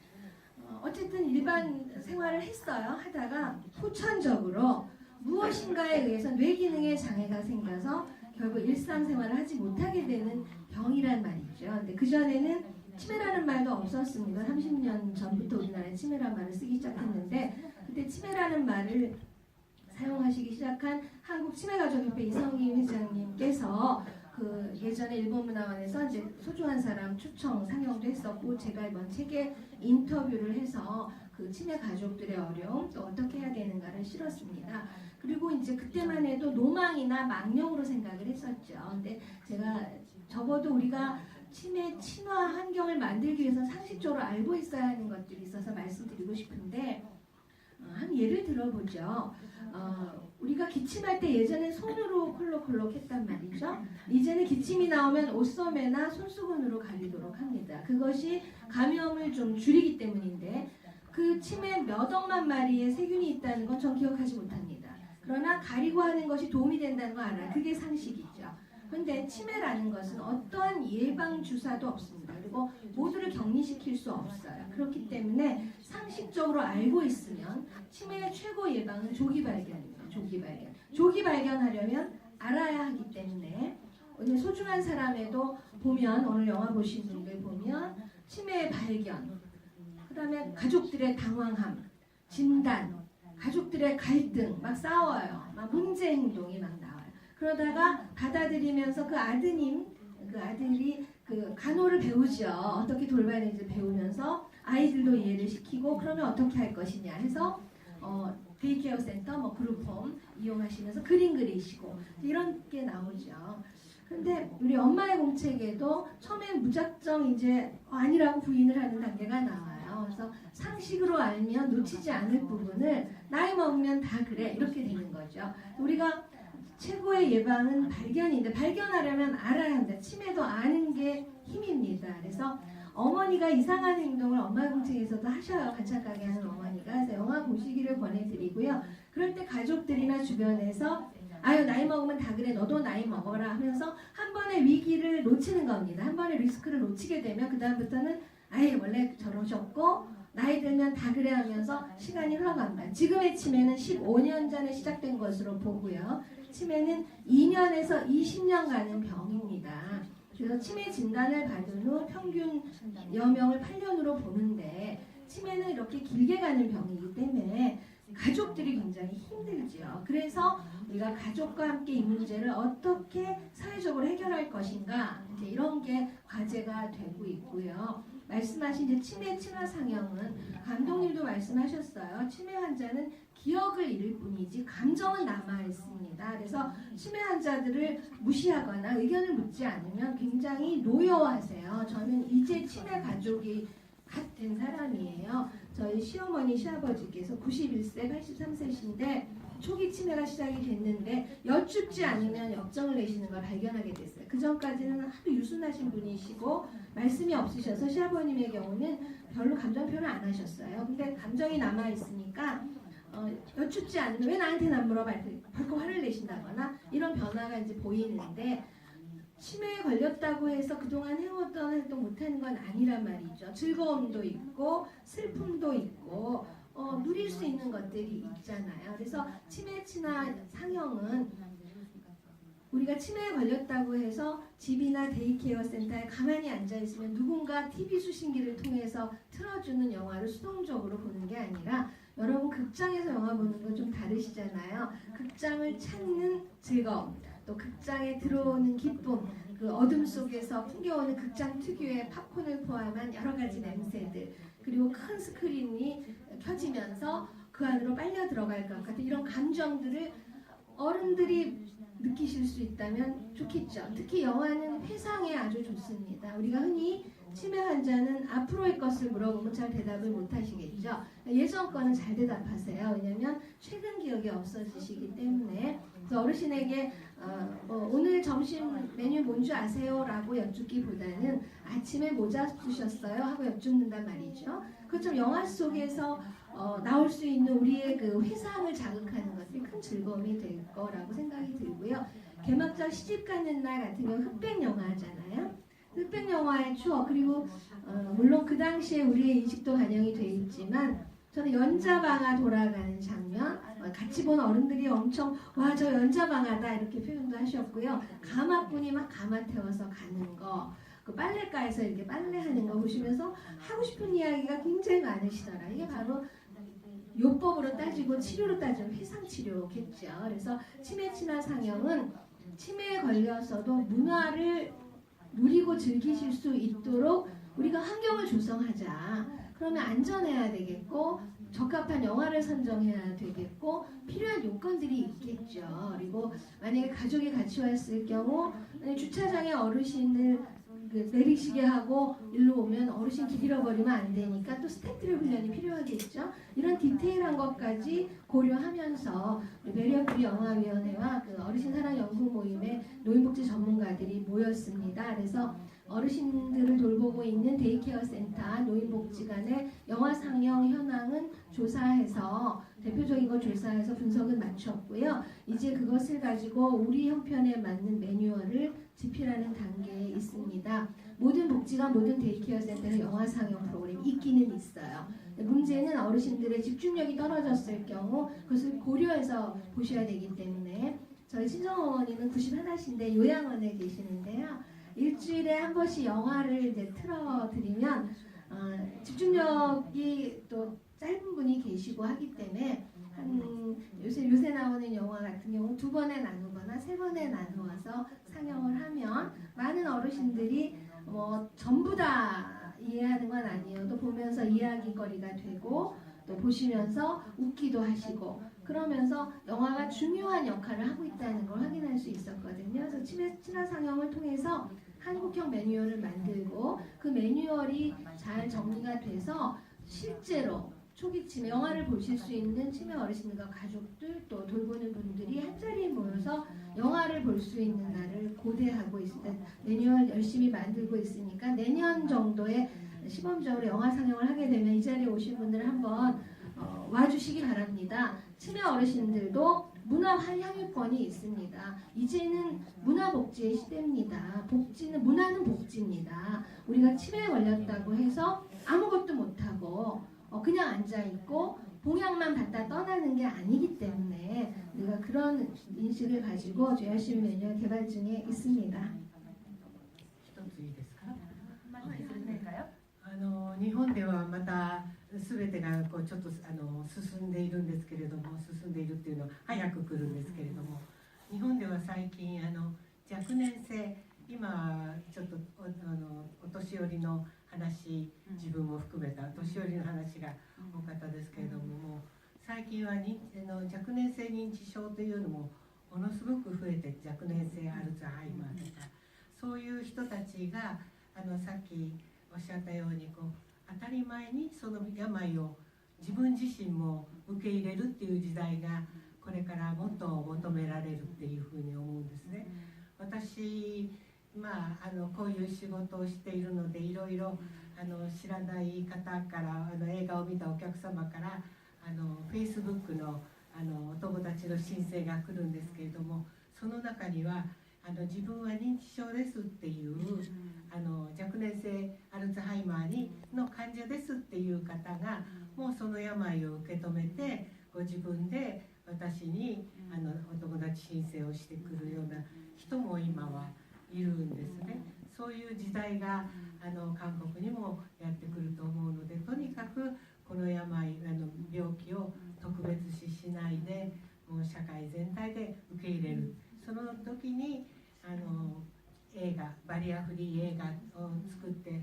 어쨌든 일반 생활을 했어요. 하다가 후천적으로 무엇인가에 의해서 뇌 기능에 장애가 생겨서 결국 일상생활을 하지 못하게 되는 병이란 말이죠. 근데 그전에는 치매라는 말도 없었습니다. 30년 전부터 우리나라에 치매라는 말을 쓰기 시작했는데 그때 치매라는 말을 사용하시기 시작한 한국치매가족협회 이성희 회장님께서 그 예전에 일본문화원에서 이제 소중한 사람 초청 상영도 했었고 제가 이번 책에 인터뷰를 해서 그 치매 가족들의 어려움 또 어떻게 해야 되는가를 실었습니다. 그리고 이제 그때만 해도 노망이나 망령으로 생각을 했었죠. 근데 제가 적어도 우리가 치매 친화 환경을 만들기 위해서 상식적으로 알고 있어야 하는 것들이 있어서 말씀드리고 싶은데 한 예를 들어보죠. 우리가 기침할 때 예전에 손으로 콜록콜록 했단 말이죠. 이제는 기침이 나오면 옷소매나 손수건으로 가리도록 합니다. 그것이 감염을 좀 줄이기 때문인데 그 침에 몇 억만 마리의 세균이 있다는 건 전 기억하지 못합니다. 그러나 가리고 하는 것이 도움이 된다는 거 알아요. 그게 상식이죠. 그런데 치매라는 것은 어떠한 예방 주사도 없습니다. 그리고 모두를 격리시킬 수 없어요. 그렇기 때문에 상식적으로 알고 있으면 치매의 최고 예방은 조기 발견입니다. 조기 발견. 조기 발견하려면 알아야 하기 때문에 오늘 소중한 사람에도 보면 오늘 영화 보신 분들 보면 치매의 발견, 그 다음에 가족들의 당황함, 진단, 가족들의 갈등, 막 싸워요. 막 문제 행동이 막 나와요. 그러다가 받아들이면서 그 아들이 그 간호를 배우죠. 어떻게 돌봐야 되는지 배우면서 아이들도 이해를 시키고 그러면 어떻게 할 것이냐 해서 데이케어 센터, 뭐 그룹홈 이용하시면서 그림 그리시고 이런 게 나오죠. 근데 우리 엄마의 공책에도 처음엔 무작정 이제 아니라고 부인을 하는 단계가 나와요. 그래서 상식으로 알면 놓치지 않을 부분을 나이 먹으면 다 그래 이렇게 되는 거죠. 우리가 최고의 예방은 발견인데 발견하려면 알아야 합니다. 치매도 아는 게 힘입니다. 그래서 어머니가 이상한 행동을 엄마의 공책에서도 하셔요. 관찰가게 하는 어머니가. 그래서 영화 보시기를 권해드리고요. 그럴 때 가족들이나 주변에서 아유 나이 먹으면 다 그래 너도 나이 먹어라 하면서 한 번의 위기를 놓치는 겁니다. 한 번의 리스크를 놓치게 되면 그 다음부터는 아예 원래 저러셨고 나이 들면 다 그래 하면서 시간이 흘러갑니다. 지금의 치매는 15년 전에 시작된 것으로 보고요. 치매는 2년에서 20년 가는 병입니다. 그래서 치매 진단을 받은 후 평균 여명을 8년으로 보는데 치매는 이렇게 길게 가는 병이기 때문에 가족들이 굉장히 힘들죠. 그래서 우리가 가족과 함께 이 문제를 어떻게 사회적으로 해결할 것인가 이제 이런 게 과제가 되고 있고요. 말씀하신 이제 치매 친화 상영은 감독님도 말씀하셨어요. 치매 환자는 기억을 잃을 뿐이지 감정은 남아 있습니다. 그래서 치매 환자들을 무시하거나 의견을 묻지 않으면 굉장히 노여워하세요. 저는 이제 치매 가족이 된 사람이에요. 저희 시어머니 시아버지께서 91세 83세신데 초기 치매가 시작이 됐는데 여쭙지 않으면 역정을 내시는 걸 발견하게 됐어요. 그 전까지는 하도 유순하신 분이시고 말씀이 없으셔서 시아버님의 경우는 별로 감정 표현을 안 하셨어요. 근데 감정이 남아 있으니까 여쭙지 않으면 왜 나한테는 안 물어봐 벌컥 화를 내신다거나 이런 변화가 이제 보이는데 치매에 걸렸다고 해서 그동안 해오던 활동 못하는 건 아니란 말이죠. 즐거움도 있고 슬픔도 있고 누릴 수 있는 것들이 있잖아요. 그래서 치매 친화 상영은 우리가 치매에 걸렸다고 해서 집이나 데이케어 센터에 가만히 앉아있으면 누군가 TV 수신기를 통해서 틀어주는 영화를 수동적으로 보는 게 아니라 여러분 극장에서 영화 보는 건 좀 다르시잖아요. 극장을 찾는 즐거움, 또 또 극장에 들어오는 기쁨, 그 어둠 속에서 풍겨오는 극장 특유의 팝콘을 포함한 여러 가지 냄새들, 그리고 큰 스크린이 켜지면서 그 안으로 빨려 들어갈 것 같은 이런 감정들을 어른들이 느끼실 수 있다면 좋겠죠. 특히 영화는 회상에 아주 좋습니다. 우리가 흔히 치매 환자는 앞으로의 것을 물어보면 잘 대답을 못 하시겠죠. 예전 거는 잘 대답하세요. 왜냐하면 최근 기억이 없어지시기 때문에. 그래서 어르신에게 오늘 점심 메뉴 뭔지 아세요? 라고 여쭙기보다는 아침에 모자 쓰셨어요? 하고 여쭙는단 말이죠. 그것처럼 영화 속에서 나올 수 있는 우리의 그 회상을 자극하는 것들이 큰 즐거움이 될 거라고 생각이 들고요. 개막절 시집 가는 날 같은 경우 흑백 영화잖아요. 흑백 영화의 추억, 그리고 물론 그 당시에 우리의 인식도 반영이 돼 있지만 저는 연자방아 돌아가는 장면, 같이 본 어른들이 엄청 와 저 연자방아다 이렇게 표현도 하셨고요. 가마꾼이 막 가마 태워서 가는 거, 그 빨래가에서 이렇게 빨래하는 거 보시면서 하고 싶은 이야기가 굉장히 많으시더라. 이게 바로 요법으로 따지고 치료로 따지면 회상치료겠죠. 그래서 치매 친화 상영은 치매에 걸려서도 문화를 누리고 즐기실 수 있도록 우리가 환경을 조성하자. 그러면 안전해야 되겠고 적합한 영화를 선정해야 되겠고 필요한 요건들이 있겠죠. 그리고 만약에 가족이 같이 왔을 경우 주차장에 어르신을 내리시게 하고 일로 오면 어르신 길 잃어버리면 안 되니까 또 스태프들의 훈련이 필요하겠죠. 이런 디테일한 것까지 고려하면서 매력부리 영화위원회와 그 어르신 사랑 연구 모임의 노인복지 전문가들이 모였습니다. 그래서 어르신들을 돌보고 있는 데이케어 센터 노인복지관의 영화 상영 현황은 조사해서 대표적인 걸 조사해서 분석을 마쳤고요. 이제 그것을 가지고 우리 형편에 맞는 매뉴얼을 집필하는 단계에 있습니다. 모든 복지관, 모든 데이케어 센터에 영화 상영 프로그램이 있기는 있어요. 문제는 어르신들의 집중력이 떨어졌을 경우 그것을 고려해서 보셔야 되기 때문에 저희 친정어머니는 91시인데 요양원에 계시는데요. 일주일에 한 번씩 영화를 이제 틀어드리면 집중력이 또 짧은 분이 계시고 하기 때문에 요새 나오는 영화 같은 경우 2번에 나누거나 3번에 나누어서 상영을 하면 많은 어르신들이 전부 다 이해하는 건 아니에요. 또 보면서 이야기거리가 되고 또 보시면서 웃기도 하시고 그러면서 영화가 중요한 역할을 하고 있다는 걸 확인할 수 있었거든요. 그래서 친화 상영을 통해서 한국형 매뉴얼을 만들고 그 매뉴얼이 잘 정리가 돼서 실제로 초기 치매 영화를 보실 수 있는 치매 어르신들과 가족들 또 돌보는 분들이 한자리에 모여서 영화를 볼 수 있는 날을 고대하고 있습니다. 매뉴얼 열심히 만들고 있으니까 내년 정도에 시범적으로 영화 상영을 하게 되면 이 자리에 오신 분들 한번 와주시기 바랍니다. 치매 어르신들도 문화 향유권이 있습니다. 이제는 문화복지의 시대입니다. 문화는 복지입니다. 우리가 치매에 걸렸다고 해서 아무것도 못하고 그냥 앉아있고 봉양만 받다 떠나는 게 아니기 때문에 우리가 그런 인식을 가지고 열심히 매뉴얼 개발 중에 있습니다. 一ついいですか？ 한마디 해주셔도 될까요? 日本ではまた全てがこうちょっと進んでいるんですけれども、進んでいるっていうのは早く来るんですけれども、日本では最近若年性、今ちょっとお年寄りの話、自分も含めた年寄りの話が多かったですけれども、もう最近は若年性認知症というのもものすごく増えて、若年性アルツハイマーとかそういう人たちがさっきおっしゃったように当たり前にその病を自分自身も受け入れるっていう時代がこれからもっと求められるっていうふうに思うんですね。私こういう仕事をしているのでいろいろ知らない方から映画を見たお客様からFacebook のお友達の申請が来るんですけれども、その中には自分は認知症ですっていう若年性アルツハイマーの患者ですっていう方がもうその病を受け止めてご自分で私にお友達申請をしてくるような人も今はいるんですね。そういう時代が韓国にもやってくると思うので、とにかくこの病病気を特別視しないでもう社会全体で受け入れる、そその時に映画バリアフリー映画を作って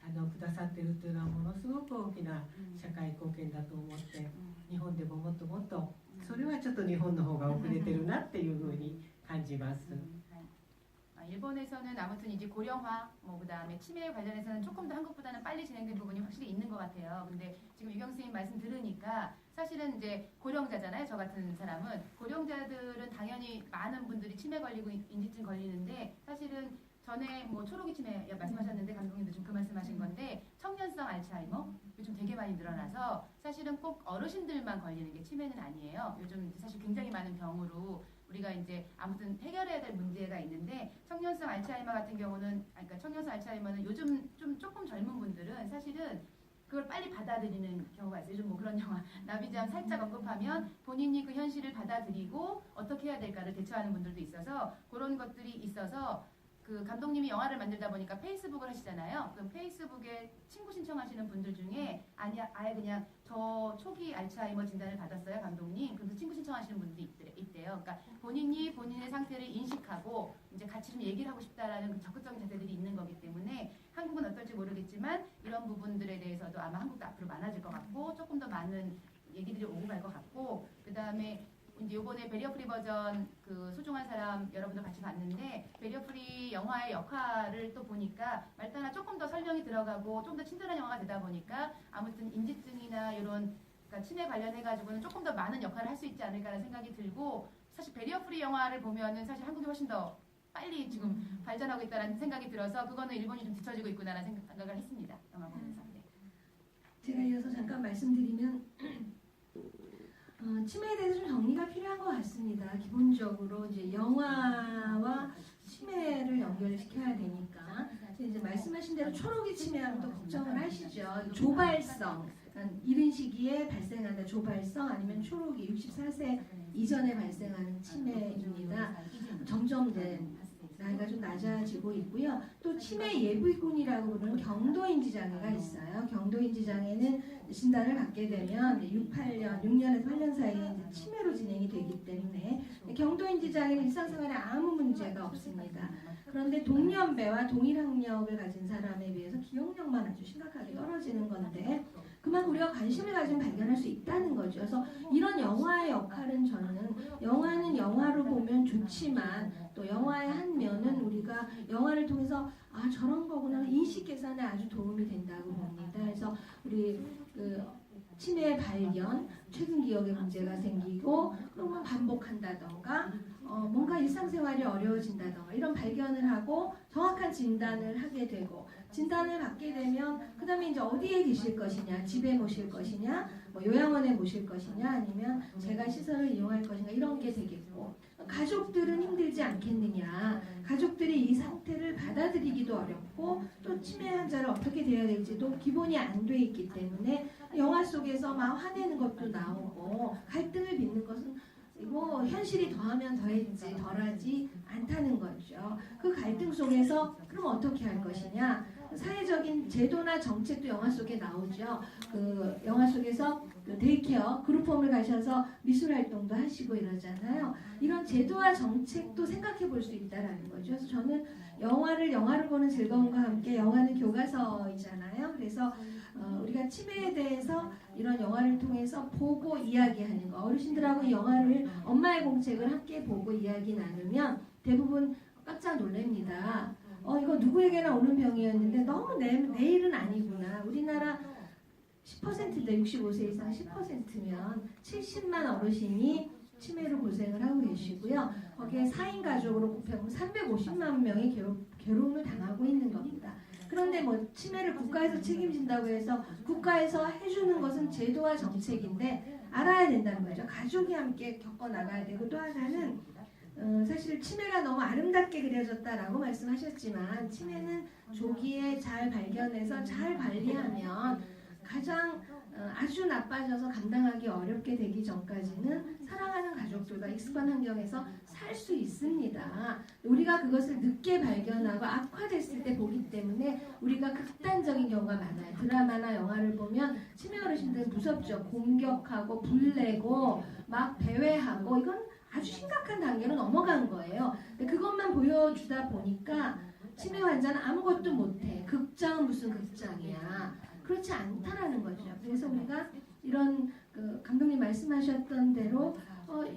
くださってるというのはものすごく大きな社会貢献だと思って日本でももっともっとそれはちょっと日本の方が遅れてるなっていうふうに感じます。 일본에서는 아무튼 이제 고령화, 뭐 그다음에 치매 관련해서는 조금 더 한국보다는 빨리 진행된 부분이 확실히 있는 것 같아요. 근데 지금 유경 선생님 말씀 들으니까 사실은 이제 고령자잖아요. 저 같은 사람은 고령자들은 당연히 많은 분들이 치매 걸리고 인지증 걸리는데 사실은 전에 뭐 초록이 치매 말씀하셨는데 감독님도 좀 그 말씀하신 건데 청년성 알츠하이머 요즘 되게 많이 늘어나서 사실은 꼭 어르신들만 걸리는 게 치매는 아니에요. 요즘 사실 굉장히 많은 병으로 우리가 이제 아무튼 해결해야 될 문제가 있는데 청년성 알츠하이머 같은 경우는 그러니까 청년성 알츠하이머는 요즘 좀 조금 젊은 분들은 사실은 그걸 빨리 받아들이는 경우가 있어요. 요즘 뭐 그런 영화 나비잠 살짝 언급하면 본인이 그 현실을 받아들이고 어떻게 해야 될까를 대처하는 분들도 있어서 그런 것들이 있어서 그 감독님이 영화를 만들다 보니까 페이스북을 하시잖아요. 그럼 페이스북에 친구 신청하시는 분들 중에 아예 그냥 저 초기 알츠하이머 진단을 받았어요, 감독님. 그래서 친구 신청하시는 분들이 있대요. 그러니까 본인이 본인의 상태를 인식하고 이제 같이 좀 얘기를 하고 싶다라는 그 적극적인 자세들이 있는 거기 때문에 한국은 어떨지 모르겠지만 이런 부분들에 대해서도 아마 한국도 앞으로 많아질 것 같고 조금 더 많은 얘기들이 오고 갈 것 같고 그 다음에 이제 요번에 베리어프리 버전 그 소중한 사람 여러분들 같이 봤는데 베리어프리 영화의 역할을 또 보니까 말따나 조금 더 설명이 들어가고 좀 더 친절한 영화가 되다 보니까 아무튼 인지증이나 이런 그러니까 치매 관련해 가지고는 조금 더 많은 역할을 할 수 있지 않을까라는 생각이 들고 사실 베리어프리 영화를 보면은 사실 한국이 훨씬 더 빨리 지금 발전하고 있다는 생각이 들어서 그거는 일본이 좀 뒤처지고 있구나라는 생각을 했습니다. 영화 보면서. 네. 제가 이어서 잠깐 말씀드리면 치매에 대해서 좀 정리가 필요한 것 같습니다. 기본적으로 이제 영화와 치매를 연결시켜야 되니까 이제 말씀하신 대로 초록이 치매하면 또 걱정을 하시죠. 조발성, 이른 시기에 발생하는 조발성 아니면 초록이 64세 이전에 발생하는 치매입니다. 점점 이제 나이가 좀 낮아지고 있고요. 또 치매 예비군이라고 부르는 경도인지 장애가 있어요. 경도인지 장애는 진단을 받게 되면 6년에서 8년 사이에 이제 치매로 진행이 되기 때문에 경도인지 장애는 일상생활에 아무 문제가 없습니다. 그런데 동년배와 동일 학력을 가진 사람에 비해서 기억력만 아주 심각하게 떨어지는 건데 그만 우리가 관심을 가지면 발견할 수 있다는 거죠. 그래서 이런 영화의 역할은 저는 영화는 영화로 보면 좋지만 또 영화의 한 면은 우리가 영화를 통해서 아 저런 거구나 인식 개선에 아주 도움이 된다고 봅니다. 그래서 우리 그 치매 발견, 최근 기억에 문제가 생기고 그러면 반복한다던가 뭔가 일상생활이 어려워진다던가 이런 발견을 하고 정확한 진단을 하게 되고 진단을 받게 되면 그 다음에 이제 어디에 계실 것이냐 집에 모실 것이냐 뭐 요양원에 모실 것이냐 아니면 재갈 시설을 이용할 것인가 이런 게 되겠고 가족들은 힘들지 않겠느냐 가족들이 이 상태를 받아들이기도 어렵고 또 치매 환자를 어떻게 대해야 될지도 기본이 안 돼 있기 때문에 영화 속에서 막 화내는 것도 나오고 갈등을 빚는 것은 뭐 현실이 더하면 더했지 덜하지 않다는 거죠. 그 갈등 속에서 그럼 어떻게 할 것이냐 사회적인 제도나 정책도 영화 속에 나오죠. 그 영화 속에서 그 데이케어 그룹홈을 가셔서 미술 활동도 하시고 이러잖아요. 이런 제도와 정책도 생각해 볼 수 있다라는 거죠. 그래서 저는 영화를 영화로 보는 즐거움과 함께 영화는 교과서이잖아요. 그래서 우리가 치매에 대해서 이런 영화를 통해서 보고 이야기하는 거 어르신들하고 이 영화를 엄마의 공책을 함께 보고 이야기 나누면 대부분 깜짝 놀랍니다. 이거 누구에게나 오는 병이었는데 너무 내 일은 아니구나. 우리나라 10%인데 65세 이상 10%면 70만 어르신이 치매로 고생을 하고 계시고요. 거기에 4인 가족으로 곱하면 350만 명이 괴로움을 당하고 있는 겁니다. 그런데 뭐 치매를 국가에서 책임진다고 해서 국가에서 해주는 것은 제도와 정책인데 알아야 된다는 거죠. 가족이 함께 겪어나가야 되고 또 하나는 사실 치매가 너무 아름답게 그려졌다라고 말씀하셨지만 치매는 조기에 잘 발견해서 잘 관리하면 가장 아주 나빠져서 감당하기 어렵게 되기 전까지는 사랑하는 가족들과 익숙한 환경에서 살 수 있습니다. 우리가 그것을 늦게 발견하고 악화됐을 때 보기 때문에 우리가 극단적인 경우가 많아요. 드라마나 영화를 보면 치매 어르신들 무섭죠. 공격하고 불내고 막 배회하고 이건 아주 심각한 단계로 넘어간 거예요. 근데 그것만 보여주다 보니까 치매 환자는 아무것도 못해. 극장은 무슨 극장이야. 그렇지 않다라는 거죠. 그래서 우리가 이런 그 감독님 말씀하셨던 대로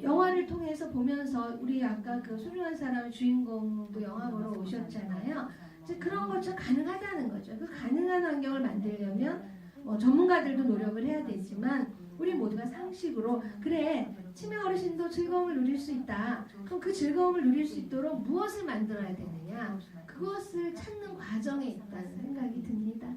영화를 통해서 보면서 우리 아까 그 소중한 사람 주인공도 영화 보러 오셨잖아요. 이제 그런 것처럼 가능하다는 거죠. 그 가능한 환경을 만들려면 전문가들도 노력을 해야 되지만 우리 모두가 상식으로 그래 치매 어르신도 즐거움을 누릴 수 있다. 그럼 그 즐거움을 누릴 수 있도록 무엇을 만들어야 되느냐? 그것을 찾는 과정에 있다는 생각이 듭니다.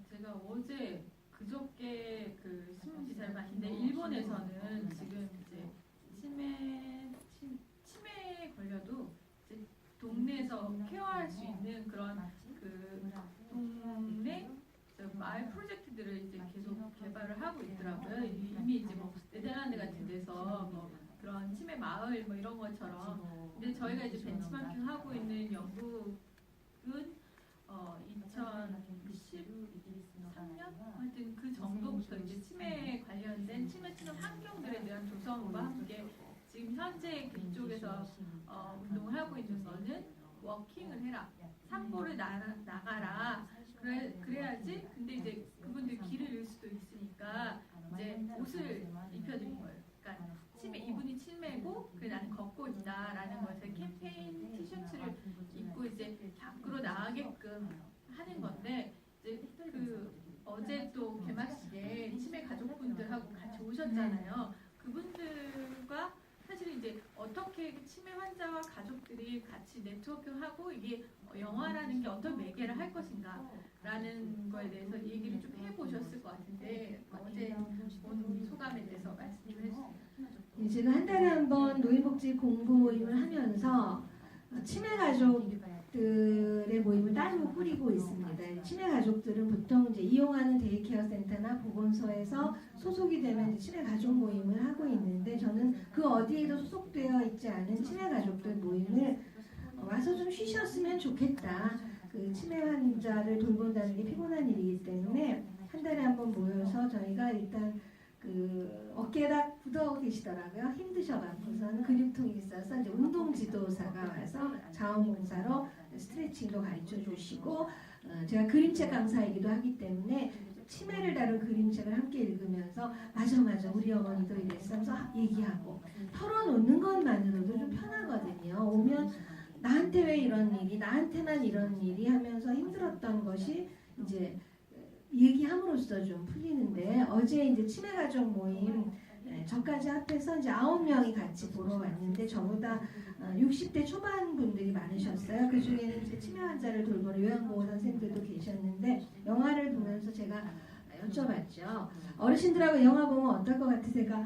제가 어제 그저께 그 신문 기사를 봤는데 일본에서는 지금 이제 치매에 걸려도 이제 동네에서 케어할 수 있는 그런 그 동네 마을 프로젝트들을 이제 계속 개발을 하고 있더라고요. 이미 이제 뭐 네덜란드 같은 데서 뭐 그런 치매 마을 뭐 이런 것처럼. 근데 저희가 이제 벤치마킹 하고 있는 영국은 2013년 하여튼 그 정도부터 이제 치매에 관련된 치매 치료 환경들에 대한 조성과 함께 지금 현재 그쪽에서 운동을 하고 있는 거는 워킹을 해라, 산보를 나가라. 그래야지. 근데 이제 그분들 길을 잃을 수도 있으니까 이제 옷을 입혀드린 거예요. 그러니까 이분이 치매고 그래 나는 걷고 있다라는 것을 캠페인 티셔츠를 입고 이제 밖으로 나가게끔 하는 건데 이제 그 어제 또 개막식에 치매 가족분들하고 같이 오셨잖아요. 그분들과 사실 이제 어떻게 치매 환자와 가족들이 같이 네트워크하고 이게 영화라는 게 어떤 매개를 할 것인가라는 거에 대해서 얘기를 좀 해보셨을 것 같은데 어제 본 소감에 대해서 말씀을 해주세요. 제가 한 달에 한 번 노인복지 공부 모임을 하면서 치매 가족들의 모임을 따로 꾸리고 있습니다. 치매 가족들은 보통 이제 이용하는 데이케어 센터나 보건소에서 소속이 되면 치매 가족 모임을 하고 있는데 저는 그 어디에도 소속되어 있지 않은 치매 가족들 모임을 와서 좀 쉬셨으면 좋겠다. 그 치매 환자를 돌본다는 게 피곤한 일이기 때문에 한 달에 한 번 모여서 저희가 일단 그 어깨에다 굳어 계시더라고요. 힘드셔갖고서는 근육통이 있어서 이제 운동 지도사가 와서 자원봉사로 스트레칭도 가르쳐 주시고 제가 그림책 강사이기도 하기 때문에 치매를 다룬 그림책을 함께 읽으면서 맞아 우리 어머니도 이랬어서 얘기하고 털어놓는 것만으로도 좀 편하거든요. 오면 나한테 왜 이런 일이 나한테만 이런 일이 하면서 힘들었던 것이 이제 얘기함으로써 좀 풀리는데 어제 이제 치매 가족 모임 저까지 합해서 이제 9명이 같이 보러 왔는데 저보다 60대 초반 분들이 많으셨어요. 그 중에는 이제 치매 환자를 돌보는 요양보호 선생님들도 계셨는데 영화를 보면서 제가 여쭤봤죠. 어르신들하고 영화 보면 어떨 것 같으세요?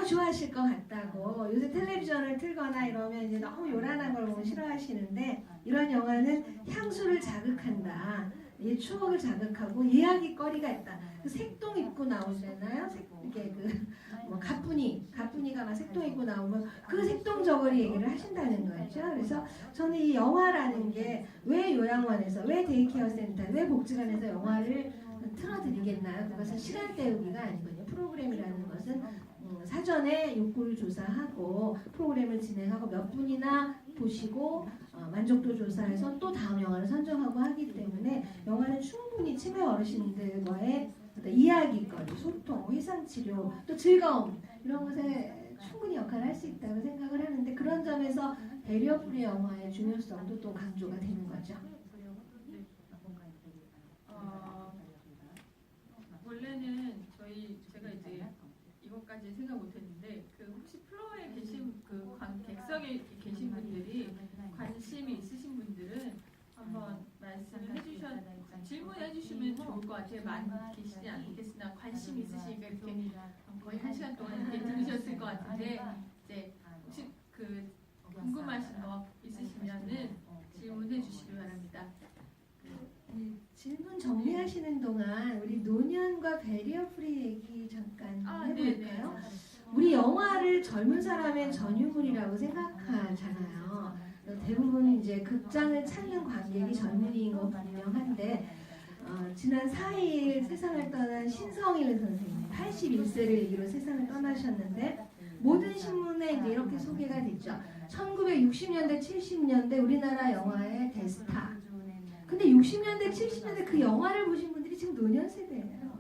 좋아하실 것 같다고. 요새 텔레비전을 틀거나 이러면 이제 너무 요란한 걸 보면 싫어하시는데 이런 영화는 향수를 자극한다. 이 추억을 자극하고 이야기거리가 있다. 그 색동 입고 나오잖아요. 이게 뭐 가뿐이가 막 색동 입고 나오면 그 색동 저고리 얘기를 하신다는 거죠. 그래서 저는 이 영화라는 게 왜 요양원에서, 왜 데이케어 센터, 왜 복지관에서 영화를 틀어드리겠나요? 그것은 시간 때우기가 아니거든요. 프로그램이라는 것은 사전에 욕구를 조사하고 프로그램을 진행하고 몇 분이나 보시고 만족도 조사해서 또 다음 영화를 선정하고 하기 때문에 영화는 충분히 치매 어르신들과의 이야기거리, 소통, 위상치료, 또 즐거움 이런 것에 충분히 역할을 할 수 있다고 생각을 하는데 그런 점에서 배리어프리 영화의 중요성도 또 강조가 되는 거죠. 원래는 제가 이제 이것까지 생각 못했는데 그 혹시 플로어에 계신 그 객석에 계신 분들이 관심이 있으신 분들은 한번 말씀을 질문해 주시면 좋을 것 같아요. 많이 계시지 않겠으나 관심 있으시니까 이렇게 거의 1시간 동안 이렇게 들으셨을 것 같은데 이제 혹시 그 궁금하신 거 있으시면은 질문해 주시기 바랍니다. 질문 정리하시는 동안 우리 노년과 배리어프리 얘기 잠깐 해볼까요? 우리 영화를 젊은 사람의 전유물이라고 생각하잖아요. 대부분 이제 극장을 찾는 관객이 젊은이인 건 분명한데 지난 4일 세상을 떠난 신성일 선생님 81세를 얘기로 세상을 떠나셨는데 모든 신문에 이제 이렇게 소개가 됐죠. 1960년대, 70년대 우리나라 영화의 대스타. 근데 60년대, 70년대 그 영화를 보신 분들이 지금 노년 세대예요.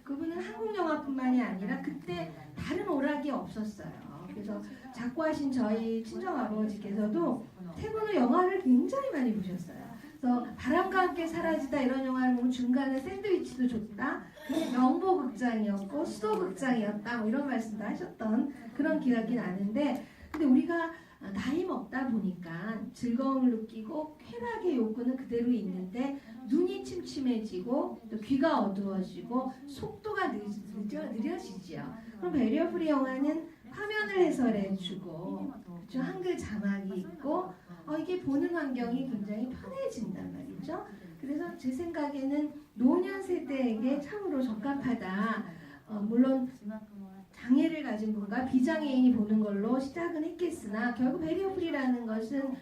그분은 한국 영화뿐만이 아니라 그때 다른 오락이 없었어요. 그래서 작고하신 저희 친정아버지께서도 태권도 영화를 굉장히 많이 보셨어요. 그래서 바람과 함께 사라지다 이런 영화를 보면 중간에 샌드위치도 줬다. 그게 명보극장이었고 수도극장이었다. 뭐 이런 말씀도 하셨던 그런 기억이 나는데, 근데 우리가 나이 먹다 보니까 즐거움을 느끼고 쾌락의 욕구는 그대로 있는데 눈이 침침해지고 또 귀가 어두워지고 속도가 느려지죠. 그럼 배리어 프리 영화는 화면을 해설해주고 그렇죠? 한글 자막이 있고 이게 보는 환경이 굉장히 편해진단 말이죠. 그래서 제 생각에는 노년 세대에게 참으로 적합하다. 물론 장애를 가진 분과 비장애인이 보는 걸로 시작은 했겠으나 결국 배리어 프리라는 것은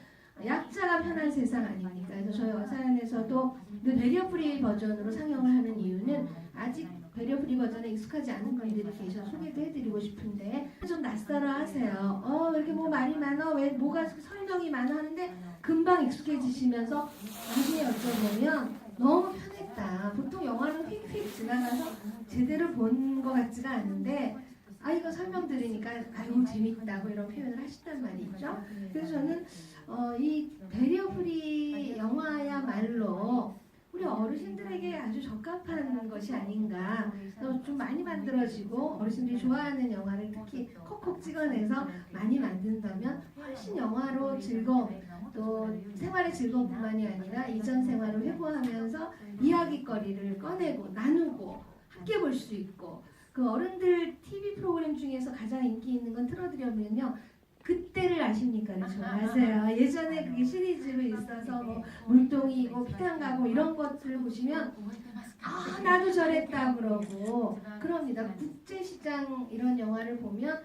약자가 편한 세상 아닙니까? 그래서 저희 어사연에서도 그 배리어 프리 버전으로 상영을 하는 이유는 아직 배리어 프리 버전에 익숙하지 않은 분들이 계셔서 소개도 해드리고 싶은데 좀 낯설어 하세요. 왜 이렇게 뭐 말이 많아? 왜 뭐가 설명이 많아? 하는데 금방 익숙해지시면서 나중에 여쭤보면 너무 편했다. 보통 영화는 휙휙 지나가서 제대로 본 것 같지가 않은데 이거 설명 들으니까 아이고 재밌다고 이런 표현을 하신단 말이죠. 그래서 저는 이 배리어 프리 영화야말로 우리 어르신들에게 아주 적합한 것이 아닌가. 좀 많이 만들어지고 어르신들이 좋아하는 영화를 특히 콕콕 찍어내서 많이 만든다면 훨씬 영화로 즐거움, 또 생활의 즐거움뿐만이 아니라 이전 생활을 회고하면서 이야기거리를 꺼내고 나누고 함께 볼 수 있고, 그 어른들 TV 프로그램 중에서 가장 인기 있는 건 틀어드리면요, 그때를 아십니까? 좋아하세요. 예전에 그게 시리즈로 있어서 뭐 물동이고 피탄가고 이런 것들을 보시면 나도 저랬다 그러고 그럽니다. 국제시장 이런 영화를 보면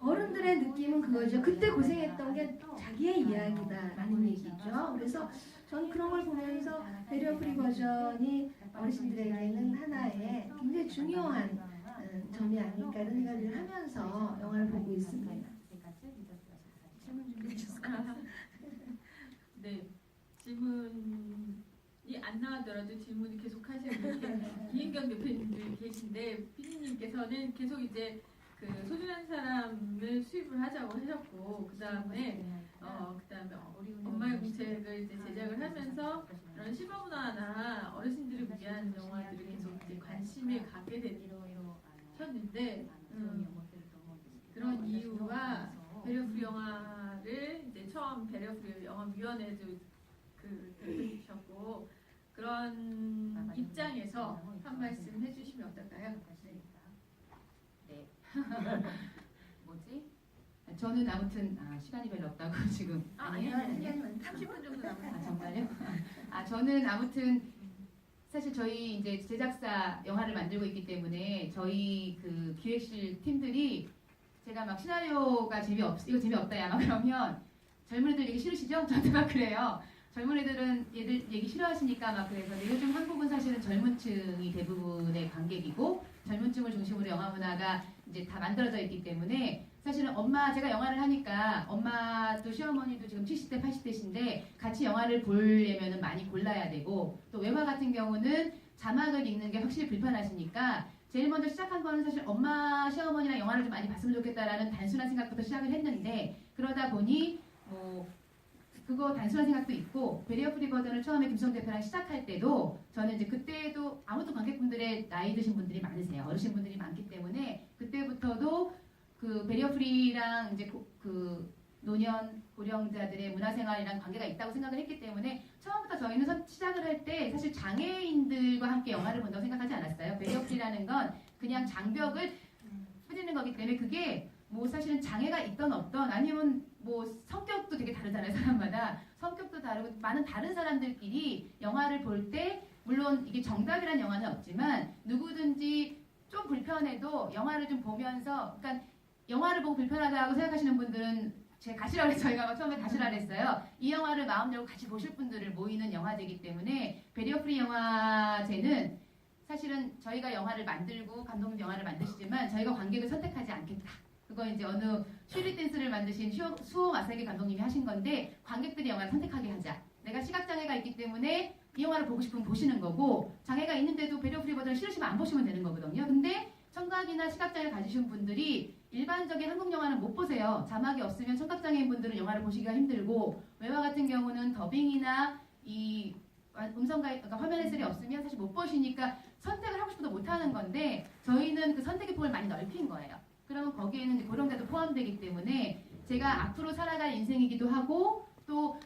어른들의 느낌은 그거죠. 그때 고생했던 게 자기의 이야기다라는 얘기죠. 그래서 전 그런 걸 보면서 배리어 프리 버전이 어르신들에게는 하나의 굉장히 중요한 점이 아닐까 이런 생각을 하면서 영화를 보고 있습니다. 질문 준비해 주셨어요? 네, 질문이 안 나오더라도 질문을 계속 하시는 분이 이은경 대표님들 계신데 피디님께서는 계속 이제 그 소중한 사람을 수입을 하자고 하셨고 그다음에 엄마의 공책을 이제 제작을 하면서 그런 실버문화나 어르신들을 위한 영화들을 계속 이제 관심을 갖게 되셨는데 그런 이유와 배리어 프리 영화를 이제 처음 배리어 프리 영화위원회도 대표이셨고 그런 입장에서 한 말씀 해주시면 어떨까요? 네. 뭐지? 저는 아무튼 시간이 별로 없다고 지금 아니요. 30분 정도 남았어요. 정말요? 저는 아무튼 사실 저희 이제 제작사 영화를 만들고 있기 때문에 저희 그 기획실 팀들이 제가 막 시나리오가 이거 재미없다 야 막 그러면 젊은 애들 얘기 싫으시죠? 저한테 막 그래요. 젊은 애들은 얘들 얘기 싫어하시니까 막 그래서 요즘 한국은 사실은 젊은 층이 대부분의 관객이고 젊은 층을 중심으로 영화 문화가 이제 다 만들어져 있기 때문에 사실은 제가 영화를 하니까 엄마도 시어머니도 지금 70대 80대신데 같이 영화를 보려면은 많이 골라야 되고 또 외화 같은 경우는 자막을 읽는 게 확실히 불편하시니까 제일 먼저 시작한 거는 사실 엄마 시어머니랑 영화를 좀 많이 봤으면 좋겠다라는 단순한 생각부터 시작을 했는데 그러다 보니 그거 단순한 생각도 있고 배리어 프리 버전을 처음에 김성 대표랑 시작할 때도 저는 이제 그때도 아무튼 관객분들의 나이 드신 분들이 많으세요. 어르신분들이 많기 때문에 그때부터도 그 배리어 프리랑 이제 그 노년 고령자들의 문화생활이랑 관계가 있다고 생각을 했기 때문에 처음부터 저희는 시작을 할 때 사실 장애인들과 함께 영화를 본다고 생각하지 않았어요. 배리어 프리라는 건 그냥 장벽을 뿌리는 거기 때문에 그게 뭐 사실은 장애가 있던 없던 아니면 뭐 성격도 되게 다르잖아요. 사람마다 성격도 다르고 많은 다른 사람들끼리 영화를 볼 때 물론 이게 정답이란 영화는 없지만 누구든지 좀 불편해도 영화를 좀 보면서 그러니까 영화를 보고 불편하다고 생각하시는 분들은 제가 가시라고 해서 저희가 막 처음에 가시라 그랬어요. 이 영화를 마음 열고 같이 보실 분들을 모이는 영화제이기 때문에 배리어 프리 영화제는 사실은 저희가 영화를 만들고 감독님 영화를 만드시지만 저희가 관객을 선택하지 않겠다. 그건 이제 어느 슈리 댄스를 만드신 수호 마사기 감독님이 하신 건데 관객들이 영화를 선택하게 하자. 내가 시각장애가 있기 때문에 이 영화를 보고 싶으면 보시는 거고 장애가 있는데도 배리어 프리 버전을 싫으시면 안 보시면 되는 거거든요. 근데 청각이나 시각장애 가지신 분들이 일반적인 한국 영화는 못 보세요. 자막이 없으면 청각장애인 분들은 영화를 보시기가 힘들고 외화 같은 경우는 더빙이나 이 그러니까 화면 해설이 없으면 사실 못 보시니까 선택을 하고 싶어도 못 하는 건데 저희는 그 선택의 폭을 많이 넓힌 거예요. 그러면 거기에는 이제 고령자도 포함되기 때문에 제가 앞으로 살아갈 인생이기도 하고 또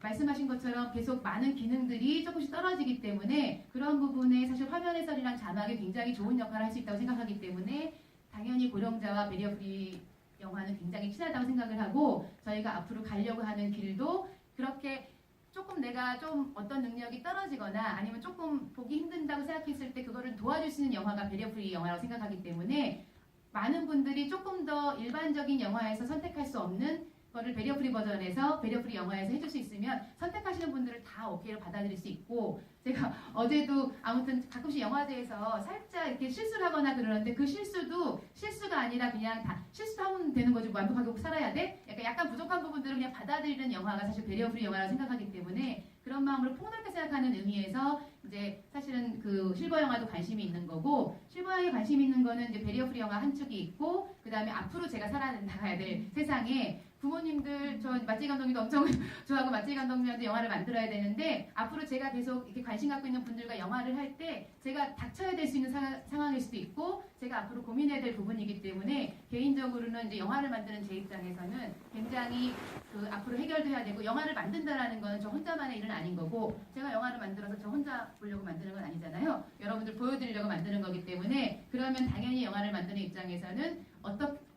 말씀하신 것처럼 계속 많은 기능들이 조금씩 떨어지기 때문에 그런 부분에 사실 화면 해설이랑 자막이 굉장히 좋은 역할을 할 수 있다고 생각하기 때문에 당연히 고령자와 배리어 프리 영화는 굉장히 친하다고 생각을 하고 저희가 앞으로 가려고 하는 길도 그렇게 조금 내가 좀 어떤 능력이 떨어지거나 아니면 조금 보기 힘든다고 생각했을 때 그거를 도와줄 수 있는 영화가 배리어 프리 영화라고 생각하기 때문에 많은 분들이 조금 더 일반적인 영화에서 선택할 수 없는 거를 배리어 프리 버전에서 배리어 프리 영화에서 해줄 수 있으면 선택하시는 분들을 다 오케이로 받아들일 수 있고 제가 어제도 아무튼 가끔씩 영화제에서 살짝 이렇게 실수를 하거나 그러는데 그 실수도 실수가 아니라 그냥 다 실수하면 되는 거지 완벽하게 살아야 돼? 약간 부족한 부분들을 그냥 받아들이는 영화가 사실 배리어 프리 영화라고 생각하기 때문에 그런 마음으로 폭넓게 생각하는 의미에서 이제 사실은 그 실버 영화도 관심이 있는 거고 실버 영화에 관심 있는 거는 이제 배리어 프리 영화 한 축이 있고 그 다음에 앞으로 제가 살아나가야 될 세상에 부모님들 저 맞지 감독님도 엄청 좋아하고 맞지 감독님한테 영화를 만들어야 되는데 앞으로 제가 계속 이렇게 관심 갖고 있는 분들과 영화를 할 때 제가 닥쳐야 될 수 있는 상황일 수도 있고 제가 앞으로 고민해야 될 부분이기 때문에 개인적으로는 이제 영화를 만드는 제 입장에서는 굉장히 그 앞으로 해결도 해야 되고 영화를 만든다라는 거는 저 혼자만의 일은 아닌 거고 제가 영화를 만들어서 저 혼자 보려고 만드는 건 아니잖아요. 여러분들 보여드리려고 만드는 거기 때문에 그러면 당연히 영화를 만드는 입장에서는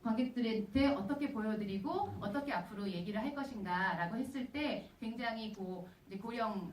관객들한테 어떻게 보여드리고 어떻게 앞으로 얘기를 할 것인가라고 했을 때 굉장히 이제 고령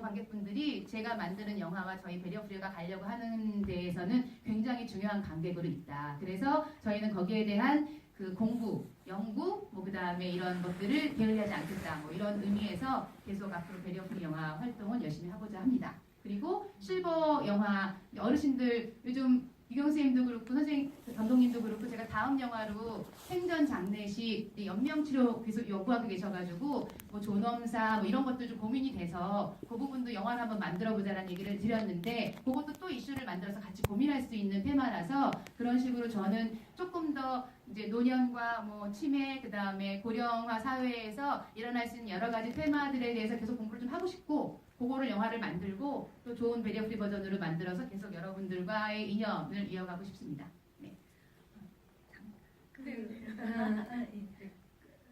관객분들이 제가 만드는 영화와 저희 배리어 프리가 가려고 하는 데에서는 굉장히 중요한 관객으로 있다. 그래서 저희는 거기에 대한 그 공부, 연구, 그 다음에 이런 것들을 게을리하지 않겠다. 이런 의미에서 계속 앞으로 배리어 프리 영화 활동을 열심히 하고자 합니다. 그리고 실버 영화 어르신들 요즘 유경 선생님도 그렇고 선생님 감독님도 그렇고 제가 다음 영화로 생전 장례식 연명치료 계속 연구하고 계셔가지고 존엄사 이런 것도 좀 고민이 돼서 그 부분도 영화를 한번 만들어보자라는 얘기를 드렸는데 그것도 또 이슈를 만들어서 같이 고민할 수 있는 테마라서 그런 식으로 저는 조금 더 이제 노년과 치매 그 다음에 고령화 사회에서 일어날 수 있는 여러 가지 테마들에 대해서 계속 공부를 좀 하고 싶고 그거를 영화를 만들고 또 좋은 배리어 프리 버전으로 만들어서 계속 여러분들과의 인연을 이어가고 싶습니다. 네.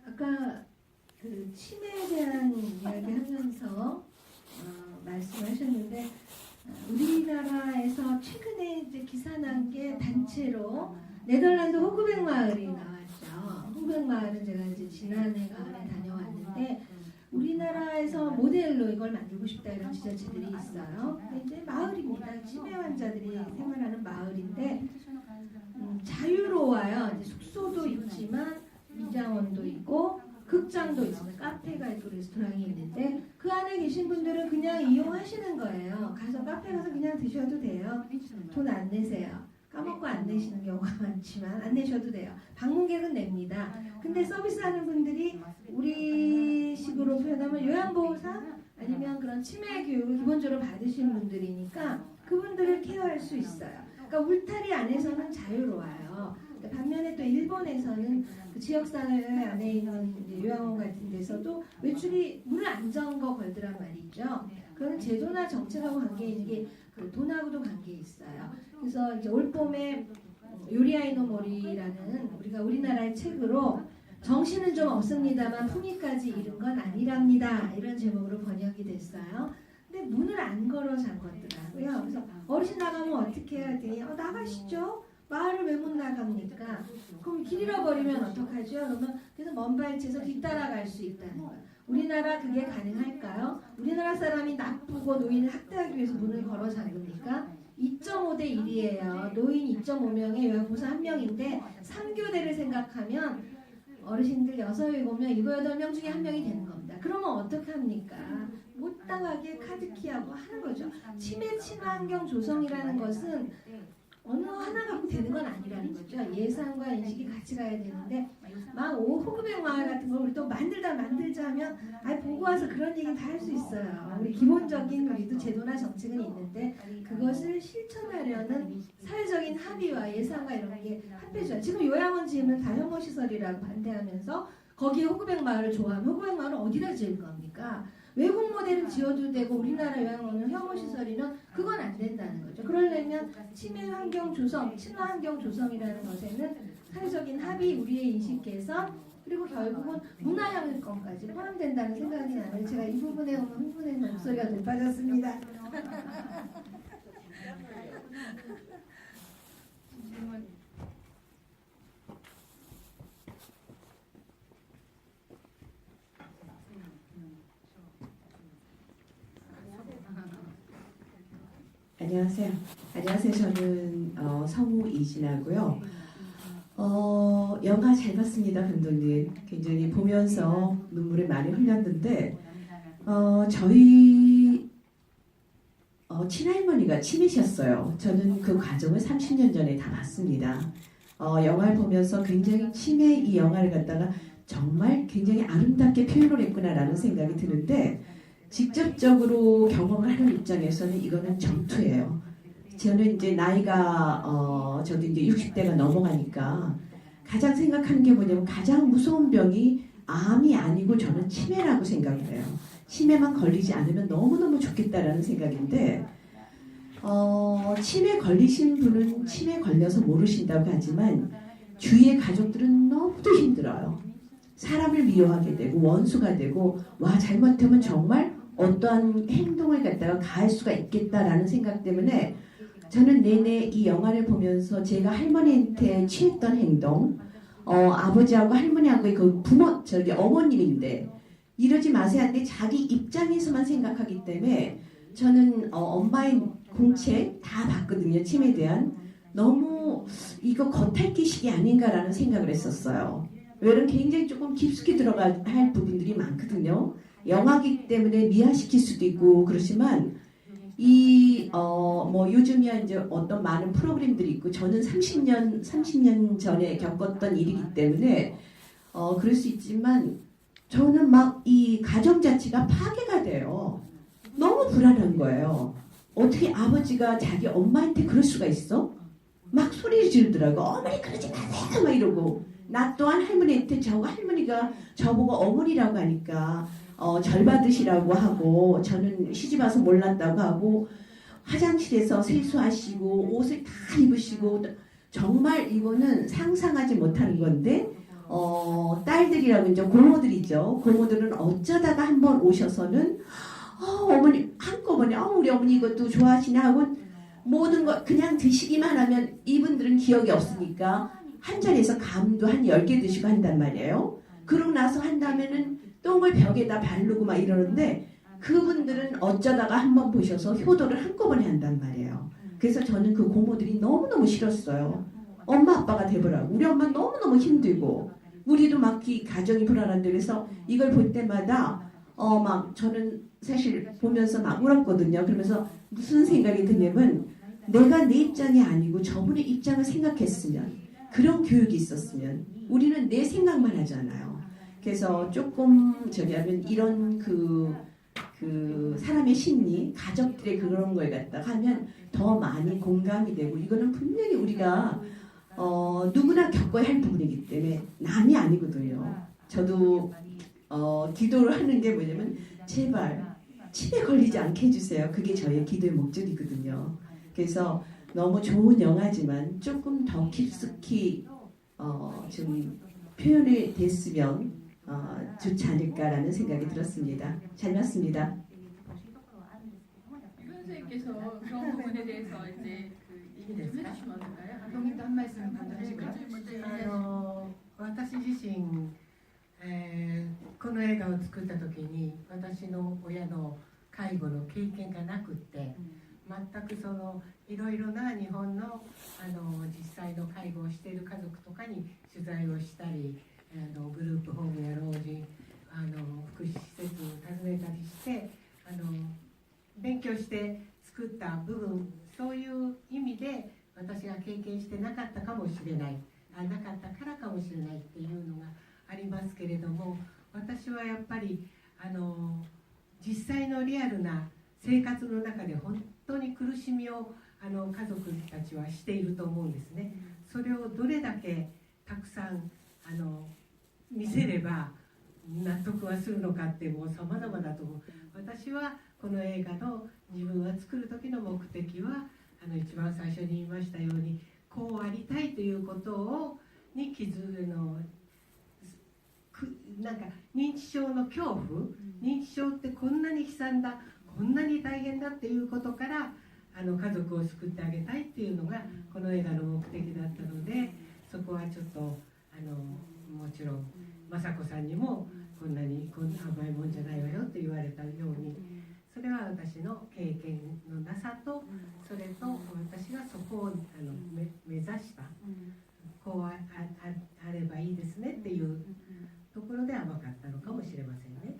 아까 그 치매에 대한 이야기 하면서 말씀하셨는데 우리나라에서 최근에 이제 기사 난 게 단체로 네덜란드 호그백 마을이 나왔죠. 호그백 마을은 제가 이제 지난해 가을에 다녀왔는데 우리나라에서 모델로 이걸 만들고 싶다 이런 지자체들이 있어요. 이제 마을입니다. 치매 환자들이 생활하는 마을인데 자유로워요. 이제 숙소도 있지만 미장원도 있고 극장도 있습니다. 카페가 있고 레스토랑이 있는데 그 안에 계신 분들은 그냥 이용하시는 거예요. 가서 카페 가서 그냥 드셔도 돼요. 돈 안 내세요. 까먹고 안 내시는 경우가 많지만 안 내셔도 돼요. 방문객은 냅니다. 근데 서비스하는 분들이 우리식으로 표현하면 요양보호사 아니면 그런 치매 교육을 기본적으로 받으신 분들이니까 그분들을 케어할 수 있어요. 그러니까 울타리 안에서는 자유로워요. 반면에 또 일본에서는 그 지역사회 안에 있는 요양원 같은 데서도 외출이 문을 안 잠궈 걸더란 말이죠. 그건 제도나 정책하고 관계 있는 게 그 돈하고도 관계 있어요. 그래서 이제 올 봄에 요리아이노 모리라는 우리가 우리나라의 책으로 정신은 좀 없습니다만 품위까지 잃은 건 아니랍니다. 이런 제목으로 번역이 됐어요. 근데 문을 안 걸어 잠궜더라고요. 그래서 어르신 나가면 어떻게 해야 되니? 나가시죠. 마을을 왜 못 나갑니까? 그럼 길 잃어버리면 어떡하죠? 그러면 그래서 먼 발치에서 뒤따라갈 수 있다는 거예요. 우리나라 그게 가능할까요? 우리나라 사람이 나쁘고 노인을 학대하기 위해서 문을 걸어 잠깁니까? 2.5대 1이에요. 노인 2.5명에 요양보호사 1명인데 3교대를 생각하면 어르신들 6, 7명, 7, 8명 중에 1명이 되는 겁니다. 그러면 어떻게 합니까? 못당하게 카드키하고 하는 거죠. 치매 친환경 조성이라는 것은 어느 하나 갖고 되는 건 아니라는 거죠. 예산과 인식이 같이 가야 되는데 막 호급의 마을 같은 걸 우리 또 만들자 하면 보고 와서 그런 얘기는 다 할 수 있어요. 우리 기본적인 우리도 제도나 정책은 있는데 그것을 실천하려는 사회적인 합의와 예산과 이런 게 합해져요. 지금 요양원 지으면 다 혐오시설이라고 반대하면서 거기에 호급의 마을을 좋아하면 호급의 마을은 어디다 지을 겁니까? 외국 모델은 지어도 되고 우리나라 요양원은 혐오시설이면 그건 안 된다는 거죠. 그러려면 치매 환경 조성, 친화 환경 조성이라는 것에는 사회적인 합의, 우리의 인식 개선, 그리고 결국은 문화영유권까지 포함된다는 생각이 나요. 제가 이 부분에 오면 흥분해서 목소리가 높아졌습니다. 질문. 안녕하세요. 안녕하세요. 저는 성우 이진아고요. 영화 잘 봤습니다, 감독님. 굉장히 보면서 눈물을 많이 흘렸는데 저희 친할머니가 치매셨어요. 저는 그 과정을 30년 전에 다 봤습니다. 영화를 보면서 굉장히 치매 이 영화를 갖다가 정말 굉장히 아름답게 표현을 했구나라는 생각이 드는데 직접적으로 경험을 하는 입장에서는 이거는 전투예요. 저는 이제 나이가 저도 이제 60대가 넘어가니까 가장 생각하는 게 뭐냐면 가장 무서운 병이 암이 아니고 저는 치매라고 생각을 해요. 치매만 걸리지 않으면 너무너무 좋겠다라는 생각인데 치매 걸리신 분은 치매 걸려서 모르신다고 하지만 주위의 가족들은 너무도 힘들어요. 사람을 미워하게 되고 원수가 되고 와 잘못하면 정말 어떠한 행동을 갖다가 가할 수가 있겠다라는 생각 때문에 저는 내내 이 영화를 보면서 제가 할머니한테 취했던 행동 아버지하고 할머니하고 그 어머님인데 이러지 마세요 하는데 자기 입장에서만 생각하기 때문에 저는 엄마의 공책 다 봤거든요. 치매에 대한 너무 이거 겉핥기식이 아닌가라는 생각을 했었어요. 왜냐면 굉장히 조금 깊숙이 들어가야 할 부분들이 많거든요. 영화기 때문에 미화시킬 수도 있고 그렇지만 요즘이야 이제 어떤 많은 프로그램들이 있고 저는 30년 전에 겪었던 일이기 때문에 그럴 수 있지만 저는 막 이 가정 자체가 파괴가 돼요. 너무 불안한 거예요. 어떻게 아버지가 자기 엄마한테 그럴 수가 있어? 막 소리를 지르더라고. 어머니 그러지 마세요 막 이러고 나 또한 할머니한테 할머니가 저보고 어머니라고 하니까 절 받으시라고 하고 저는 시집와서 몰랐다고 하고 화장실에서 세수하시고 옷을 다 입으시고 정말 이거는 상상하지 못하는 건데 딸들이라고 이제 고모들이죠. 고모들은 어쩌다가 한번 오셔서는 어머니 한꺼번에 우리 어머니 이것도 좋아하시나 하고 모든 거 그냥 드시기만 하면 이분들은 기억이 없으니까 한 자리에서 감도 한 10개 드시고 한단 말이에요. 그러고 나서 한다면은 똥을 벽에다 바르고 막 이러는데 그분들은 어쩌다가 한번 보셔서 효도를 한꺼번에 한단 말이에요. 그래서 저는 그 고모들이 너무너무 싫었어요. 엄마 아빠가 돼보라고. 우리 엄마 너무너무 힘들고 우리도 막 가정이 불안한데 그래서 이걸 볼 때마다 막 저는 사실 보면서 막 울었거든요. 그러면서 무슨 생각이 드냐면 내가 내 입장이 아니고 저분의 입장을 생각했으면 그런 교육이 있었으면 우리는 내 생각만 하잖아요. 그래서 조금 하면 이런 그 사람의 심리, 가족들의 그런 걸 갖다 하면 더 많이 공감이 되고 이거는 분명히 우리가 누구나 겪어야 할 부분이기 때문에 남이 아니거든요. 저도 기도를 하는 게 뭐냐면 제발 치매 걸리지 않게 해주세요. 그게 저의 기도의 목적이거든요. 그래서 너무 좋은 영화지만 조금 더 깊숙이 좀 표현이 됐으면 좋지 않을까라는 생각이 들었습니다. 잘 봤습니다. 유 선생님께서 그런 부분에 대해서 이제 얘기 좀 해주시면 어떨까요? 감독님도 한 말씀 먼저 하실까요? 私自身、この映画を作った時に私の親の介護の経験がなくって全くいろいろな日本の実際の介護をしている家族とかに取材をしたりグループホームや老人福祉施設を訪ねたりして勉強して作った部分そういう意味で私が験してなかったかもしれない、なかったからかもしれないっていうのがありますけれども、私はやっぱり実際のリアルな生活の中で本当に苦しみを家族たちはしていると思うんですね。それをどれだけたくさん見せれば納得はするのかってもう様々だと思う。私はこの映画の自分が作る時の目的は一番最初に言いましたように、こうありたいということに気づくのなんか認知症の恐怖、認知症ってこんなに悲惨だ、こんなに大変だっていうことから家族を救ってあげたいっていうのがこの映画の目的だったので、そこはちょっともちろん雅子さんにもこんな甘いもんじゃないわよって言われたように、それは私の経験のなさと、それと私がそこを目指した、こうあればいいですねっていうところで甘かったのかもしれませんね。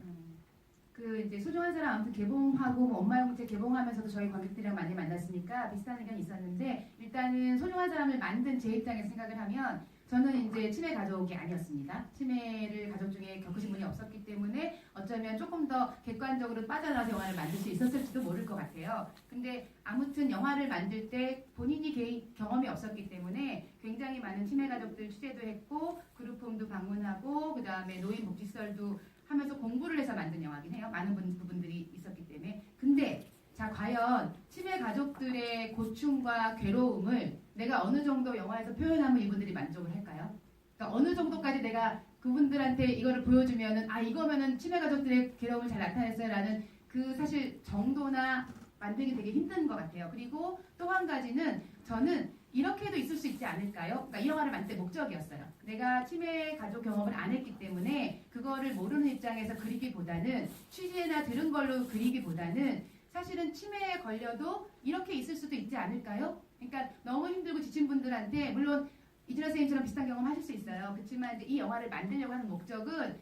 이제 소중한 사람 아무튼 개봉하고 뭐 엄마의 공책 개봉하면서도 저희 관객들이랑 많이 만났으니까 비슷한 의견이 있었는데, 일단은 소중한 사람을 만든 제 입장에서 생각을 하면 저는 이제 치매 가족이 아니었습니다. 치매를 가족 중에 겪으신 분이 없었기 때문에 어쩌면 조금 더 객관적으로 빠져나와서 영화를 만들 수 있었을지도 모를 것 같아요. 근데 아무튼 영화를 만들 때 본인이 경험이 없었기 때문에 굉장히 많은 치매 가족들 취재도 했고 그룹홈도 방문하고 그 다음에 노인 복지시설도 하면서 공부를 해서 만든 영화긴 해요. 많은 부분들이 있었기 때문에. 근데 자, 과연 치매 가족들의 고충과 괴로움을 내가 어느 정도 영화에서 표현하면 이분들이 만족을 할까요? 그러니까 어느 정도까지 내가 그분들한테 이거를 보여주면은 이거면은 치매 가족들의 괴로움을 잘 나타냈어요라는 그 사실 정도나 만들기 되게 힘든 것 같아요. 그리고 또 한 가지는 저는 이렇게도 있을 수 있지 않을까요? 그러니까 이 영화를 만들 때 목적이었어요. 내가 치매 가족 경험을 안 했기 때문에 그거를 모르는 입장에서 그리기보다는, 취재나 들은 걸로 그리기보다는 사실은 치매에 걸려도 이렇게 있을 수도 있지 않을까요? 그러니까 너무 힘들고 지친 분들한테, 물론 이진아 선생님처럼 비슷한 경험 하실 수 있어요. 그렇지만 이제 이 영화를 만들려고 하는 목적은,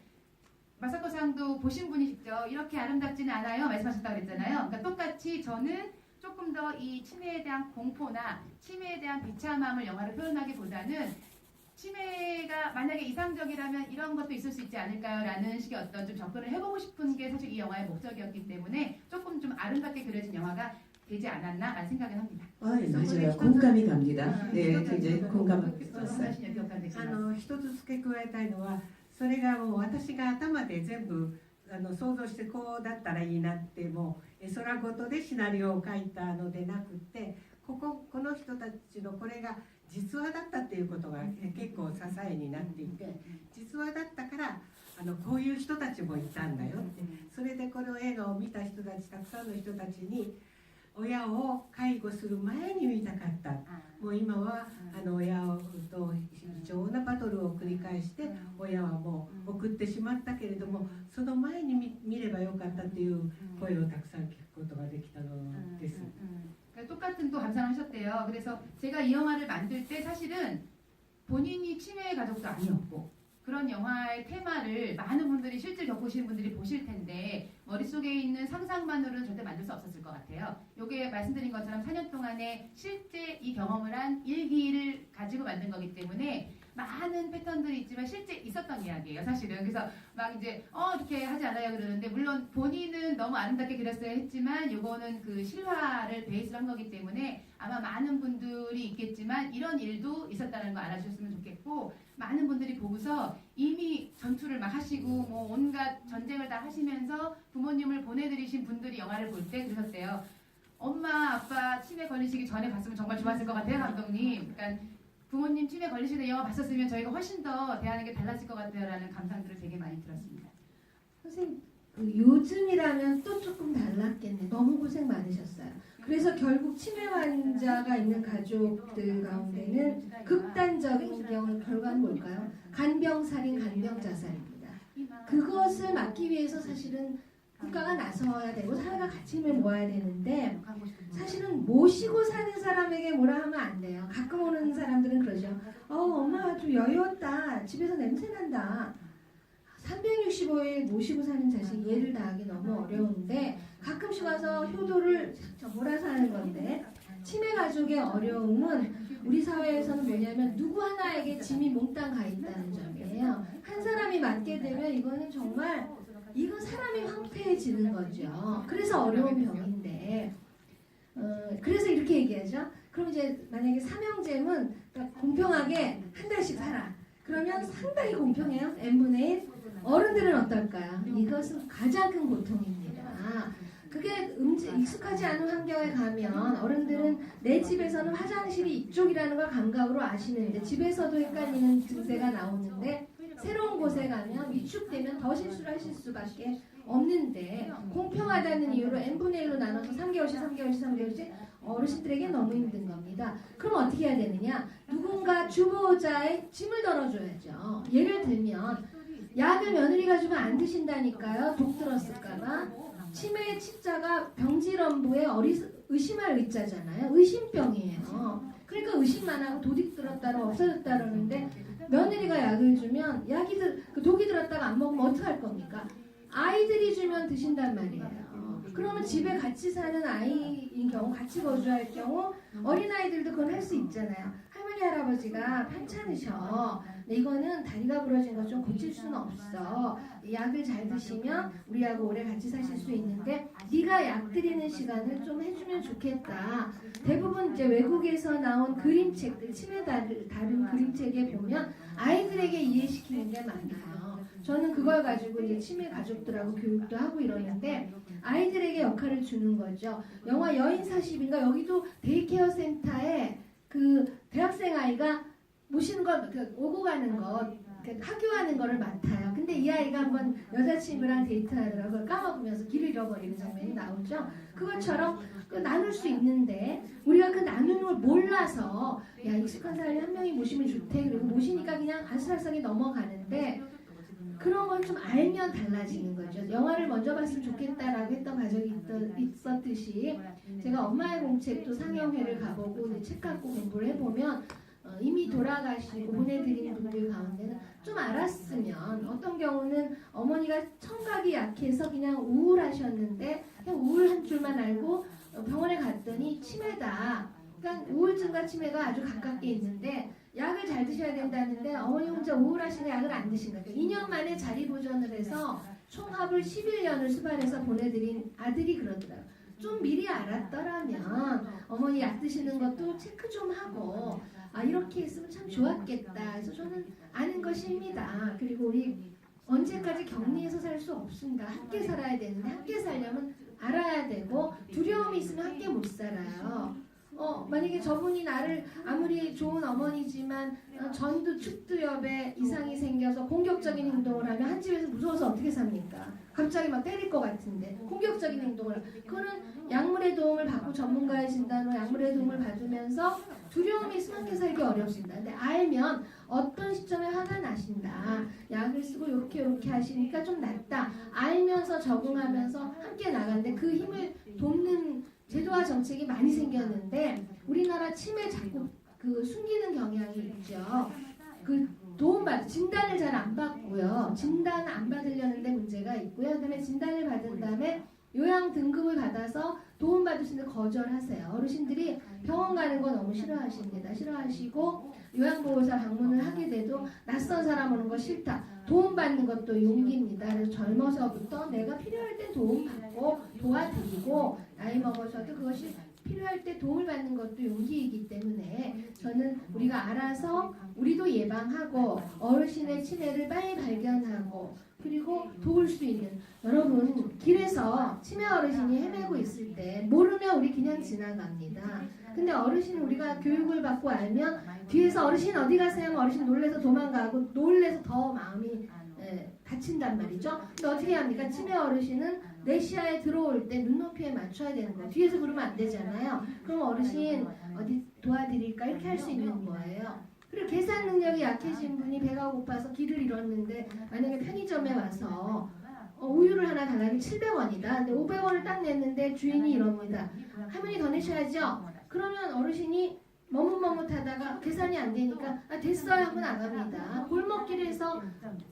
마사코 상도 보신 분이시죠? 이렇게 아름답지는 않아요 말씀하셨다고 그랬잖아요. 그러니까 똑같이 저는 조금 더 이 치매에 대한 공포나 치매에 대한 비참함을 영화로 표현하기보다는 치매가 만약에 이상적이라면 이런 것도 있을 수 있지 않을까요? 라는 식의 어떤 좀 접근을 해보고 싶은 게 사실 이 영화의 목적이었기 때문에 조금 좀 아름답게 그려진 영화가 되지 않았나라는 생각을 합니다. 맞아요. 공감이 갑니다. 네, 굉장히 공감을 했어요. 一つ付け加えたいのは、それがもう私が頭で全部想像してこうだったらいいなってもう空言でシナリオを書いたのでなくて、この人たちのこれが実話だったっていうことが結構支えになっていて、実話だったからこういう人たちもいたんだよって、それでこの映画を見た人たち、たくさんの人たちに親を介護する前に見たかった、もう今は親と非常なバトルを繰り返して親はもう送ってしまったけれども、その前に見ればよかったっていう声をたくさん聞くことができたのです。 똑같은 또 감상을 하셨대요. 그래서 제가 이 영화를 만들 때 사실은 본인이 치매 가족도 아니었고, 그런 영화의 테마를 많은 분들이 실제 겪으시는 분들이 보실 텐데 머릿속에 있는 상상만으로는 절대 만들 수 없었을 것 같아요. 요게 말씀드린 것처럼 4년 동안에 실제 이 경험을 한 일기를 가지고 만든 거기 때문에 많은 패턴들이 있지만 실제 있었던 이야기예요, 사실은. 그래서 막 이제 이렇게 하지 않아요 그러는데, 물론 본인은 너무 아름답게 그렸어야 했지만 요거는 그 실화를 베이스로 한 거기 때문에 아마 많은 분들이 있겠지만 이런 일도 있었다는 거 알아주셨으면 좋겠고, 많은 분들이 보고서 이미 전투를 막 하시고 뭐 온갖 전쟁을 다 하시면서 부모님을 보내드리신 분들이 영화를 볼 때 그러셨대요. 엄마 아빠 치매 걸리시기 전에 봤으면 정말 좋았을 것 같아요, 감독님. 그러니까 부모님 치매 걸리시기 전에 영화 봤었으면 저희가 훨씬 더 대하는 게 달라질 것 같아요 라는 감상들을 되게 많이 들었습니다. 선생님, 요즘이라면 또 조금 달랐겠네. 너무 고생 많으셨어요. 그래서 결국 치매 환자가 있는 가족들 가운데는 극단적인 결과는 뭘까요? 간병살인, 간병자살입니다. 그것을 막기 위해서 사실은 국가가 나서야 되고 사회가 같이 힘을 모아야 되는데, 사실은 모시고 사는 사람에게 뭐라 하면 안 돼요. 가끔 오는 사람들은 그러죠. 엄마 좀 여유없다. 집에서 냄새 난다. 365일 모시고 사는 자식 이해를 다하기 너무 어려운데 가끔씩 와서 효도를 몰아서 하는 건데, 치매 가족의 어려움은 우리 사회에서는 뭐냐면 누구 하나에게 짐이 몽땅 가 있다는 점이에요. 한 사람이 맞게 되면 이거는 정말 이건 사람이 황폐해지는 거죠. 그래서 어려운 병인데 그래서 이렇게 얘기하죠. 그럼 이제 만약에 삼형제는 그러니까 공평하게 한 달씩 살아. 그러면 상당히 공평해요. n분의 1. 어른들은 어떨까요? 이것은 가장 큰 고통입니다. 그게 익숙하지 않은 환경에 가면 어른들은 내 집에서는 화장실이 이쪽이라는 걸 감각으로 아시는데 집에서도 헷갈리는 증세가 나오는데 새로운 곳에 가면 위축되면 더 실수를 하실 수밖에 없는데 공평하다는 이유로 n분의 1로 나눠서 3개월씩 어르신들에게 너무 힘든 겁니다. 그럼 어떻게 해야 되느냐? 누군가 주보자의 짐을 덜어줘야죠. 예를 들면 약을 며느리가 주면 안 드신다니까요. 독 들었을까봐. 치매의 치자가 병질험부에 의심할 의자잖아요. 의심병이에요. 그러니까 의심만 하고 도둑 들었다로 없어졌다 그러는데 며느리가 약을 주면 독이 들었다가 안 먹으면 어떡할 겁니까? 아이들이 주면 드신단 말이에요. 그러면 집에 같이 사는 아이인 경우, 같이 거주할 경우 어린아이들도 그건 할 수 있잖아요. 할머니 할아버지가 편찮으셔. 근데 이거는 다리가 부러진 거 좀 고칠 수는 없어. 약을 잘 드시면 우리하고 오래 같이 사실 수 있는데 네가 약 드리는 시간을 좀 해주면 좋겠다. 대부분 이제 외국에서 나온 그림책들, 치매 다른 그림책에 보면 아이들에게 이해시키는 게 많아요. 저는 그걸 가지고 이제 치매 가족들하고 교육도 하고 이러는데 아이들에게 역할을 주는 거죠. 영화 여인 40인가 여기도 데이케어 센터에 그 대학생 아이가 모시는 거, 오고 가는 거, 학교하는 거를 맡아요. 근데 이 아이가 한번 여자친구랑 데이트하더라고요. 그걸 까먹으면서 길을 잃어버리는 장면이 나오죠. 그것처럼 나눌 수 있는데 우리가 그 나누는 걸 몰라서 야 익숙한 사람이 한 명이 모시면 좋대. 그리고 모시니까 그냥 아슬아슬하게 넘어가는데 그런 걸 좀 알면 달라지는 거죠. 영화를 먼저 봤으면 좋겠다라고 했던 가족이 있었듯이 제가 엄마의 공책도 상영회를 가보고 책 갖고 공부를 해보면 이미 돌아가시고 보내드린 분들 가운데는 좀 알았으면 어떤 경우는 어머니가 청각이 약해서 그냥 우울하셨는데 그냥 우울 한 줄만 알고 병원에 갔더니 치매다. 그러니까 우울증과 치매가 아주 가깝게 있는데 약을 잘 드셔야 된다는데 어머니 혼자 우울하시는 약을 안 드신 거죠. 2년 만에 자리 보존을 해서 총합을 11년을 수발해서 보내드린 아들이 그러더라고요. 좀 미리 알았더라면 어머니 약 드시는 것도 체크 좀 하고 이렇게 했으면 참 좋았겠다. 그래서 저는 아는 것입니다. 그리고 우리 언제까지 격리해서 살 수 없습니다. 함께 살아야 되는데 함께 살려면 알아야 되고 두려움이 있으면 함께 못 살아요. 만약에 저분이 나를 아무리 좋은 어머니지만 전두 축두엽에 이상이 생겨서 공격적인 행동을 하면 한 집에서 무서워서 어떻게 삽니까? 갑자기 막 때릴 것 같은데 공격적인 행동을 그거는 약물의 도움을 받고 전문가의 진단으로 약물의 도움을 받으면서 두려움이 있으면 함께 살기 어렵습니다. 근데 알면 어떤 시점에 화가 나신다. 약을 쓰고 이렇게 하시니까 좀 낫다. 알면서 적응하면서 함께 나가는데 그 힘을 돕는 제도와 정책이 많이 생겼는데 우리나라 치매 자꾸 숨기는 경향이 있죠. 진단을 잘 안 받고요. 진단 안 받으려는데 문제가 있고요. 그다음에 진단을 받은 다음에 요양 등급을 받아서 도움 받으시는데 거절하세요. 어르신들이 병원 가는 거 너무 싫어하십니다. 싫어하시고 요양보호사 방문을 하게 돼도 낯선 사람 오는 거 싫다. 도움 받는 것도 용기입니다. 그래서 젊어서부터 내가 필요할 때 도움 받고 도와드리고 나이 먹어서도 그것이 필요할 때 도움을 받는 것도 용기이기 때문에 저는 우리가 알아서 우리도 예방하고 어르신의 치매를 빨리 발견하고 그리고 도울 수 있는 여러분 길에서 치매 어르신이 헤매고 있을 때 모르면 우리 그냥 지나갑니다. 근데 어르신 우리가 교육을 받고 알면 뒤에서 어르신 어디 가세요? 하면 어르신 놀래서 도망가고 놀래서 더 마음이 다친단 말이죠. 근데 어떻게 합니까? 치매 어르신은 내 시야에 들어올 때 눈높이에 맞춰야 되는 거예요. 뒤에서 그러면 안 되잖아요. 그럼 어르신 어디 도와드릴까? 이렇게 할 수 있는 거예요. 그리고 계산 능력이 약해진 분이 배가 고파서 길을 잃었는데 만약에 편의점에 와서 우유를 하나 달라면 700원이다. 근데 500원을 딱 냈는데 주인이 이럽니다. 할머니 더 내셔야죠. 그러면 어르신이 머뭇머뭇하다가 계산이 안 되니까 됐어요 하고 나갑니다. 골목길에서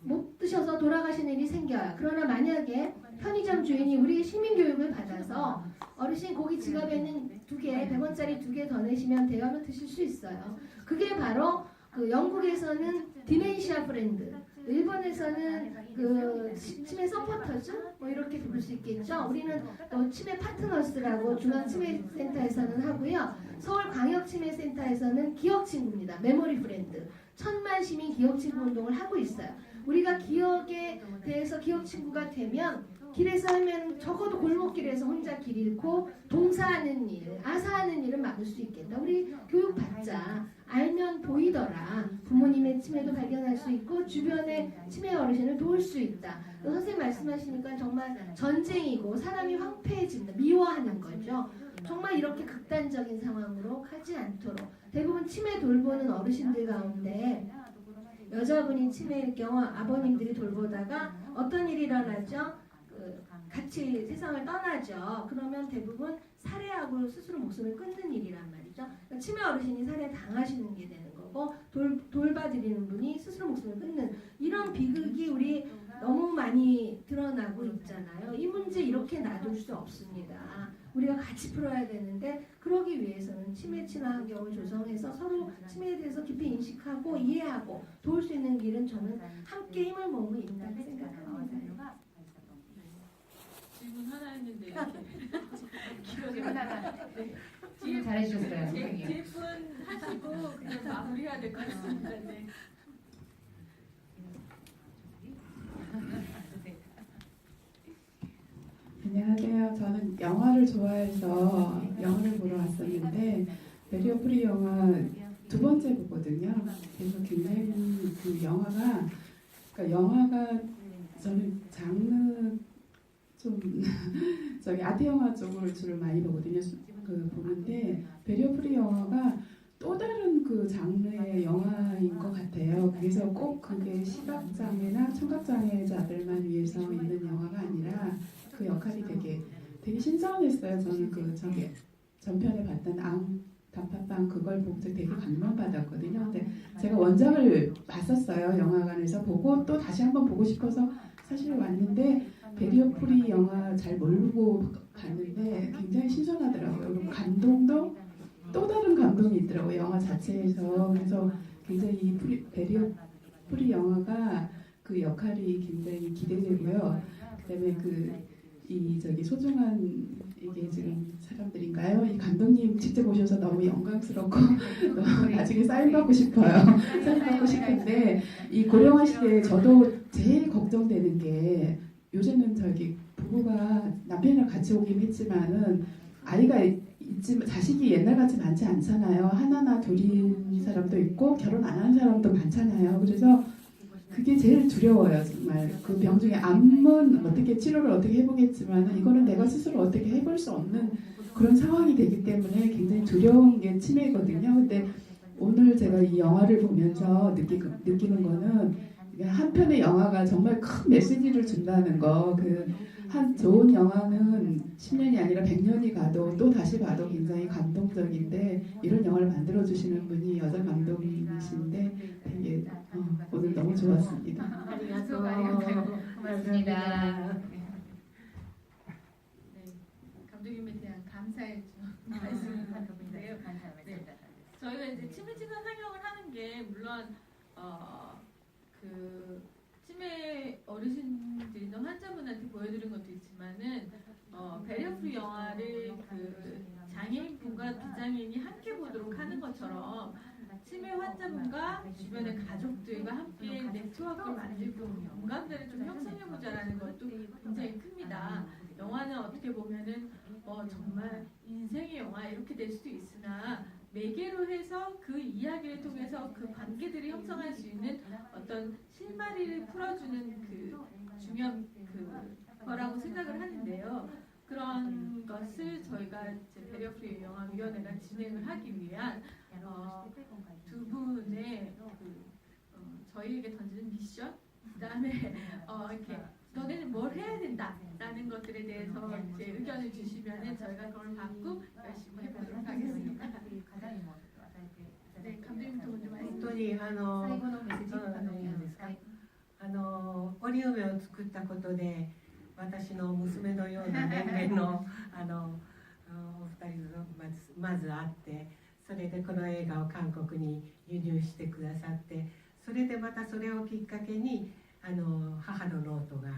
못 드셔서 돌아가시는 일이 생겨요. 그러나 만약에 편의점 가게점 주인이 우리 시민 교육을 받아서 어르신 고기 지갑에는 2개, 100원짜리 2개 더 내시면 돼요 하면 드실 수 있어요. 그게 바로 그 영국에서는 디멘시아 브랜드, 일본에서는 그 치매 서포터즈 뭐 이렇게 부를 수 있겠죠. 우리는 또 치매 파트너스라고 중앙치매센터에서는 하고요. 서울광역치매센터에서는 기억친구입니다. 메모리 브랜드. 1000만 시민 기억친구 운동을 하고 있어요. 우리가 기억에 대해서 기억친구가 되면 길에서 하면 적어도 골목길에서 혼자 길 잃고 동사하는 일, 아사하는 일은 막을 수 있겠다. 우리 교육받자. 알면 보이더라. 부모님의 치매도 발견할 수 있고 주변의 치매 어르신을 도울 수 있다. 선생님 말씀하시니까 정말 전쟁이고 사람이 황폐해진다. 미워하는 거죠. 정말 이렇게 극단적인 상황으로 가지 않도록 대부분 치매 돌보는 어르신들 가운데 여자분이 치매일 경우 아버님들이 돌보다가 어떤 일이 일어나죠? 같이 세상을 떠나죠. 그러면 대부분 살해하고 스스로 목숨을 끊는 일이란 말이죠. 그러니까 치매 어르신이 살해 당하시는 게 되는 거고 돌봐드리는 분이 스스로 목숨을 끊는 이런 비극이 우리 너무 많이 드러나고 있잖아요. 이 문제 이렇게 놔둘 수 없습니다. 우리가 같이 풀어야 되는데 그러기 위해서는 치매 친화 환경을 조성해서 서로 치매에 대해서 깊이 인식하고 이해하고 도울 수 있는 길은 저는 함께 힘을 모으면 있다고 생각합니다. 질문 하나 했는데 이렇게 질문 하나. 질문 잘해주셨어요. 선생님. 질문 하시고 그냥 마무리해야 될 것 같습니다. 네. 안녕하세요. 저는 영화를 좋아해서 영화를 보러 왔었는데 베리어 프리 영화 2번째 보거든요. 그래서 굉장히 그 영화가 그러니까 영화가 저는 장르 좀 저기 아트 영화 쪽을 주로 많이 보거든요. 그 보는데 베리어 프리 영화가 또 다른 그 장르의 영화인 것 같아요. 그래서 꼭 그게 시각장애나 청각장애자들만 위해서 있는 영화가 아니라 그 역할이 되게 신선했어요. 저는 그 저기 전편에 봤던 단팥빵 그걸 보고 되게 감명받았거든요. 근데 제가 원작을 봤었어요. 영화관에서 보고 또 다시 한번 보고 싶어서 사실 왔는데 베리어 프리 영화 잘 모르고 봤는데 굉장히 신선하더라고요. 그리고 감동도 또 다른 감동이 있더라고요. 영화 자체에서. 그래서 굉장히 이 베리어 프리 영화가 그 역할이 굉장히 기대되고요. 그다음에 이 저기 소중한 이게 지금 사람들인가요? 이 감독님 직접 오셔서 너무 영광스럽고 너무 나중에 사인 받고 싶어요. 사인 받고 싶은데 이 고령화 시대에 저도 제일 걱정되는 게 요새는 저기 부부가 남편이랑 같이 오긴 했지만은 아이가 있지만 자식이 옛날같이 많지 않잖아요. 하나나 둘인 사람도 있고 결혼 안 한 사람도 많잖아요. 그래서 그게 제일 두려워요. 정말 그 병 중에 암은 어떻게 치료를 어떻게 해보겠지만 이거는 내가 스스로 어떻게 해볼 수 없는 그런 상황이 되기 때문에 굉장히 두려운 게 치매거든요. 근데 오늘 제가 이 영화를 보면서 느끼는 거는 한 편의 영화가 정말 큰 메시지를 준다는 거. 한 좋은 영화는 10년이 아니라 100년이 가도 또 다시 봐도 굉장히 감동적인데 이런 영화를 만들어주시는 분이 여자 감독님이신데 되게 오늘 너무 좋았습니다. 고맙습니다. 네. 감독님에 대한 감사의 말씀을 드리는데요. 네. 저희가 이제 치매 진단 상영을 하는 게 물론 그 치매 어르신들이나 환자분한테 보여드린 것도 있지만은 베리어 프리 영화를 그 장애인분과 비장애인이 함께 보도록 하는 것처럼 치매 환자분과 주변의 가족들과 함께 네트워크를 만들고 공감대를 좀 형성해보자라는 것도 굉장히 큽니다. 영화는 어떻게 보면은 정말 인생의 영화 이렇게 될 수도 있으나 매개로 해서 그 이야기를 통해서 그 관계들이 형성할 수 있는 어떤 실마리를 풀어주는 그 중요한 거라고 생각을 하는데요. 그런 것을 저희가 이제 베리어 프리 영화위원회가 진행을 하기 위한 두 분의 저희에게 던지는 미션, 그다음에 이렇게 너네는 뭘 해야 된다라는 것들에 대해서 이제 의견을 주시면은 저희가 그걸 받고 열심히 해보도록 하겠습니다. 네, 감독님도 먼저 말씀. 本当に最後のメッセージ、折り梅を作ったことで私の娘のような年齢のお二人がまず会って、それでこの映画を韓国に輸入してくださって、それでまたそれをきっかけに母のノートが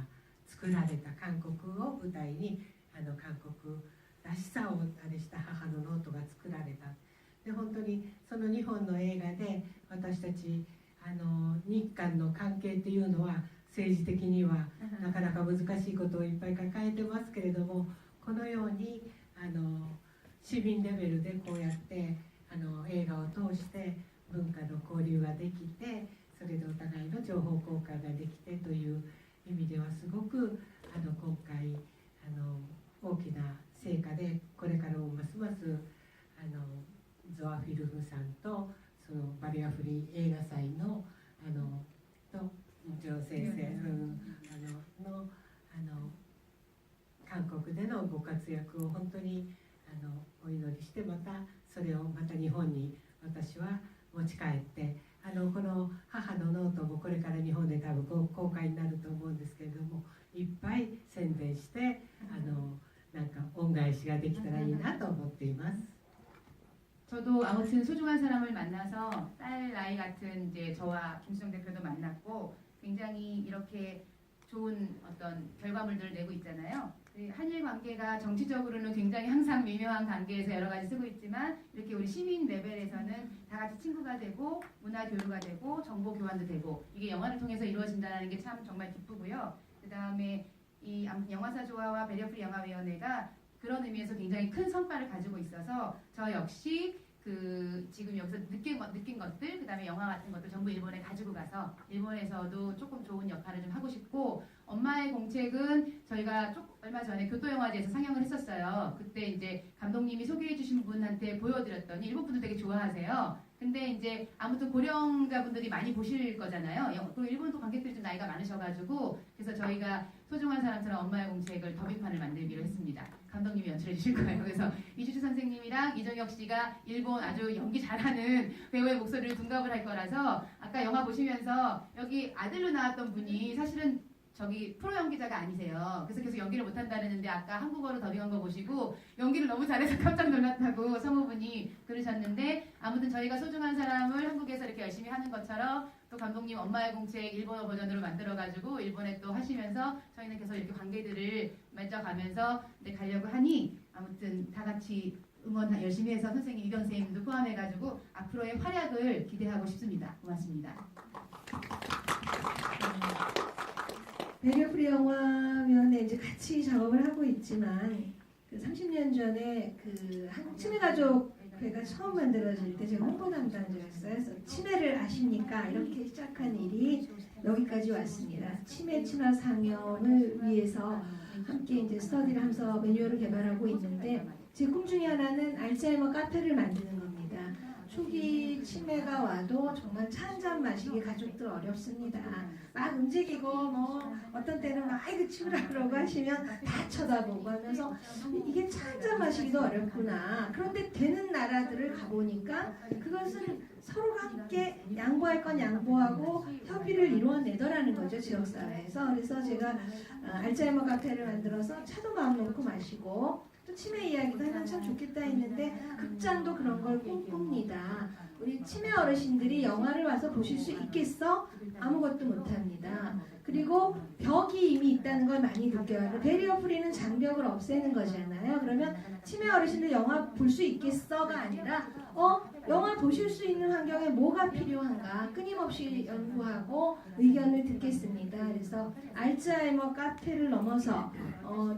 作られた、韓国を舞台に韓国らしさをあれした母のノートが作られた。で本当にその2本の映画で私たち日韓の関係っていうのは政治的にはなかなか難しいことをいっぱい抱えてますけれども、このように市民レベルでこうやって映画を通して文化の交流ができて、それでお互いの情報交換ができてという意味ではすごく今回大きな成果で、これからもますますゾアフィルムさんとそのバリアフリー映画祭のとジョー先生の韓国でのご活躍を本当にお祈りして、またそれをまた日本に私は持ち帰って、この母のノートもこれから日本で多分公開になると思うんですけれども、いっぱい宣伝してなんか恩返しができたらいいなと思っています。 저도 아무튼 소중한 사람을 만나서 딸 나이 같은 이제 저와 김수정 대표도 만났고 굉장히 이렇게 좋은 어떤 결과물들을 내고 있잖아요. 한일 관계가 정치적으로는 굉장히 항상 미묘한 관계에서 여러 가지 쓰고 있지만 이렇게 우리 시민 레벨에서는 다 같이 친구가 되고 문화 교류가 되고 정보 교환도 되고 이게 영화를 통해서 이루어진다는 게 참 정말 기쁘고요. 그 다음에 이 영화사 조화와 배려프리 영화위원회가 그런 의미에서 굉장히 큰 성과를 가지고 있어서 저 역시 그 지금 여기서 느낀 것들, 그 다음에 영화 같은 것들 전부 일본에 가지고 가서 일본에서도 조금 좋은 역할을 좀 하고 싶고, 엄마의 공책은 저희가 얼마 전에 교토영화제에서 상영을 했었어요. 그때 이제 감독님이 소개해주신 분한테 보여드렸더니 일본 분들 되게 좋아하세요. 근데 이제 아무튼 고령자분들이 많이 보실 거잖아요. 또 일본도 관객들이 좀 나이가 많으셔가지고 그래서 저희가 소중한 사람처럼 엄마의 공책을 더빙판을 만들기로 했습니다. 감독님이 연출해 주실 거예요. 그래서 이주주 선생님이랑 이정혁 씨가 일본 아주 연기 잘하는 배우의 목소리를 둔갑을 할 거라서 아까 영화 보시면서 여기 아들로 나왔던 분이 사실은 저기 프로 연기자가 아니세요. 그래서 계속 연기를 못한다는데 아까 한국어로 더빙한 거 보시고 연기를 너무 잘해서 깜짝 놀랐다고 성우분이 그러셨는데, 아무튼 저희가 소중한 사람을 한국에서 이렇게 열심히 하는 것처럼 또 감독님 엄마의 공책 일본어 버전으로 만들어가지고 일본에 또 하시면서 저희는 계속 이렇게 관계들을 맺어가면서 가려고 하니, 아무튼 다 같이 응원 열심히 해서 선생님, 이경 선생님도 포함해가지고 앞으로의 활약을 기대하고 싶습니다. 고맙습니다. 배려프리 영화위원회 이제 같이 작업을 하고 있지만, 그 30년 전에 그 한국 치매가족회가 처음 만들어질 때 제가 홍보 담당자였어요. 그래서 치매를 아십니까? 이렇게 시작한 일이 여기까지 왔습니다. 치매 친화 상영을 위해서 함께 이제 스터디를 하면서 매뉴얼을 개발하고 있는데, 제 꿈 중에 하나는 알츠하이머 카페를 만드는 겁니다. 초기 치매가 와도 정말 차 한 잔 마시기 가족들 어렵습니다. 막 움직이고 뭐 어떤 때는 막 아이고 치우라 그러고 하시면 다 쳐다보고 하면서 이게 차 한 잔 마시기도 어렵구나. 그런데 되는 나라들을 가보니까 그것은 서로가 함께 양보할 건 양보하고 협의를 이루어내더라는 거죠, 지역사회에서. 그래서 제가 알츠하이머 카페를 만들어서 차도 마음 놓고 마시고 또 치매 이야기도 하면 참 좋겠다 했는데, 극장도 그런 걸 꿈꿉니다. 우리 치매 어르신들이 영화를 와서 보실 수 있겠어? 아무것도 못합니다. 그리고 벽이 이미 있다는 걸 많이 느껴요. 베리어 프리는 장벽을 없애는 거잖아요. 그러면 치매 어르신들 영화 볼 수 있겠어가 아니라 영화 보실 수 있는 환경에 뭐가 필요한가 끊임없이 연구하고 의견을 듣겠습니다. 그래서 알츠하이머 카페를 넘어서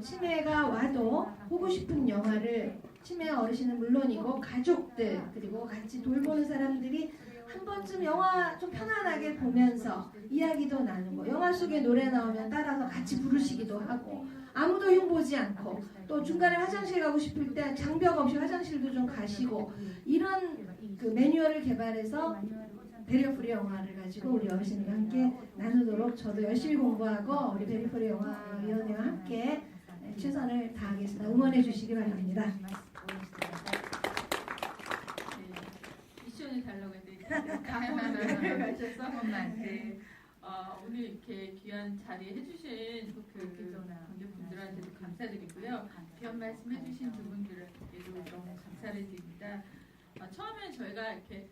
치매가 와도 보고 싶은 영화를 치매 어르신은 물론이고 가족들 그리고 같이 돌보는 사람들이 한 번쯤 영화 좀 편안하게 보면서 이야기도 나누고, 영화 속에 노래 나오면 따라서 같이 부르시기도 하고, 아무도 흉보지 않고, 또 중간에 화장실 가고 싶을 때 장벽 없이 화장실도 좀 가시고, 이런 그 매뉴얼을 개발해서 베리어프리 영화를 가지고 우리 어르신들과 함께 나누도록 저도 열심히 공부하고 우리 베리어프리 영화위원회와 함께 최선을 다하겠습니다. 응원해 주시기 바랍니다. 미션을 달라고 했는데 강원을 가셔서 네. 오늘 이렇게 귀한 자리에 해주신 그 관객 있고요. 귀한 말씀 해주신 두 분들에게도 너무 감사를 드립니다. 처음에 저희가 이렇게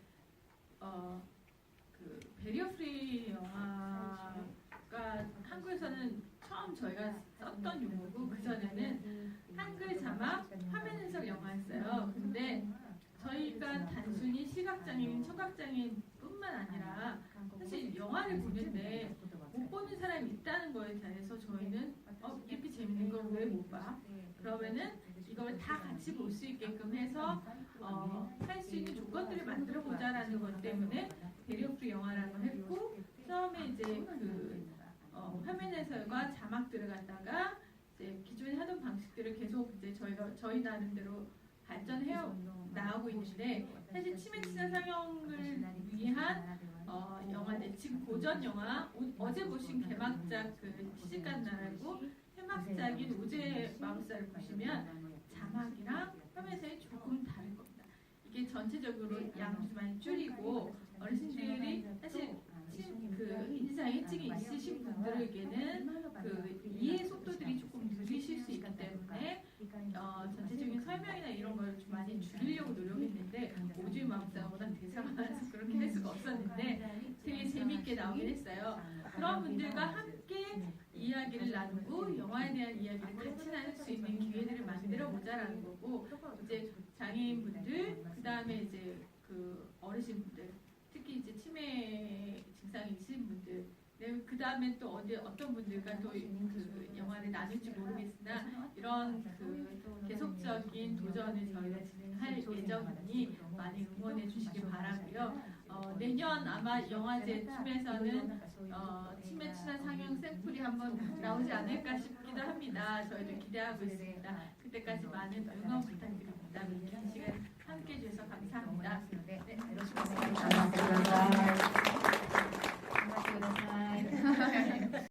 그 베리어 프리 영화가 한국에서는 처음 저희가 썼던 용어고 그 전에는 한글 자막 화면 해석 영화였어요. 근데 저희가 단순히 시각장애인, 청각장애인뿐만 아니라 사실 영화를 보는데 못 보는 사람이 있다는 거에 대해서 저희는 이렇게 재밌는 걸 왜 못 봐? 그러면은 이걸 다 같이 볼 수 있게끔 해서 할 수 있는 조건들을 만들어 보자라는 것 때문에 베리어 프리 영화라고 했고 처음에 이제 그 화면 해설과 자막 들어갔다가 이제 기존에 하던 방식들을 계속 이제 저희 나름대로 발전해 나오고 있는데 사실 치매 치사 상영을 위한 영화들 지금 고전 영화 어제 보신 개막작 그 시집간다라고 해막작인 오즈의 마법사를 보시면 자막이랑 화면 해설이 조금 다를 겁니다. 이게 전체적으로 양도 많이 줄이고 어르신들이 사실 그 인지장애증이 있으신 분들에게는 그 이해 속도들이 조금 느리실 수 있기 때문에 전체적인 설명이나 이런 걸 좀 많이 줄이려고 노력했는데 오즈의 마법사가 워낙 대사가 많아서 그렇게 할 수가 없었는데 되게 재미있게 나오긴 했어요. 그런 분들과 함께 이야기를 나누고 영화에 대한 이야기를 같이 나눌 수 있는 기회들을 만들어 보자라는 거고 이제 장애인분들 그 다음에 이제 그 어르신분들 특히 이제 치매 증상이 있으신 분들 그 다음에 또 어떤 분들과 또 그 영화를 나눌지 모르겠으나 이런 그 계속적인 도전을 저희가 진행할 예정이니 많이 응원해 주시기 바라고요. 내년 아마 영화제쯤에서는 치매 친화 상영 샘플이 한번 나오지 않을까 싶기도 합니다. 저희도 기대하고 있습니다. 그때까지 많은 응원 부탁드립니다. 긴 시간 함께 해주셔서 감사합니다. 네, 감사합니다.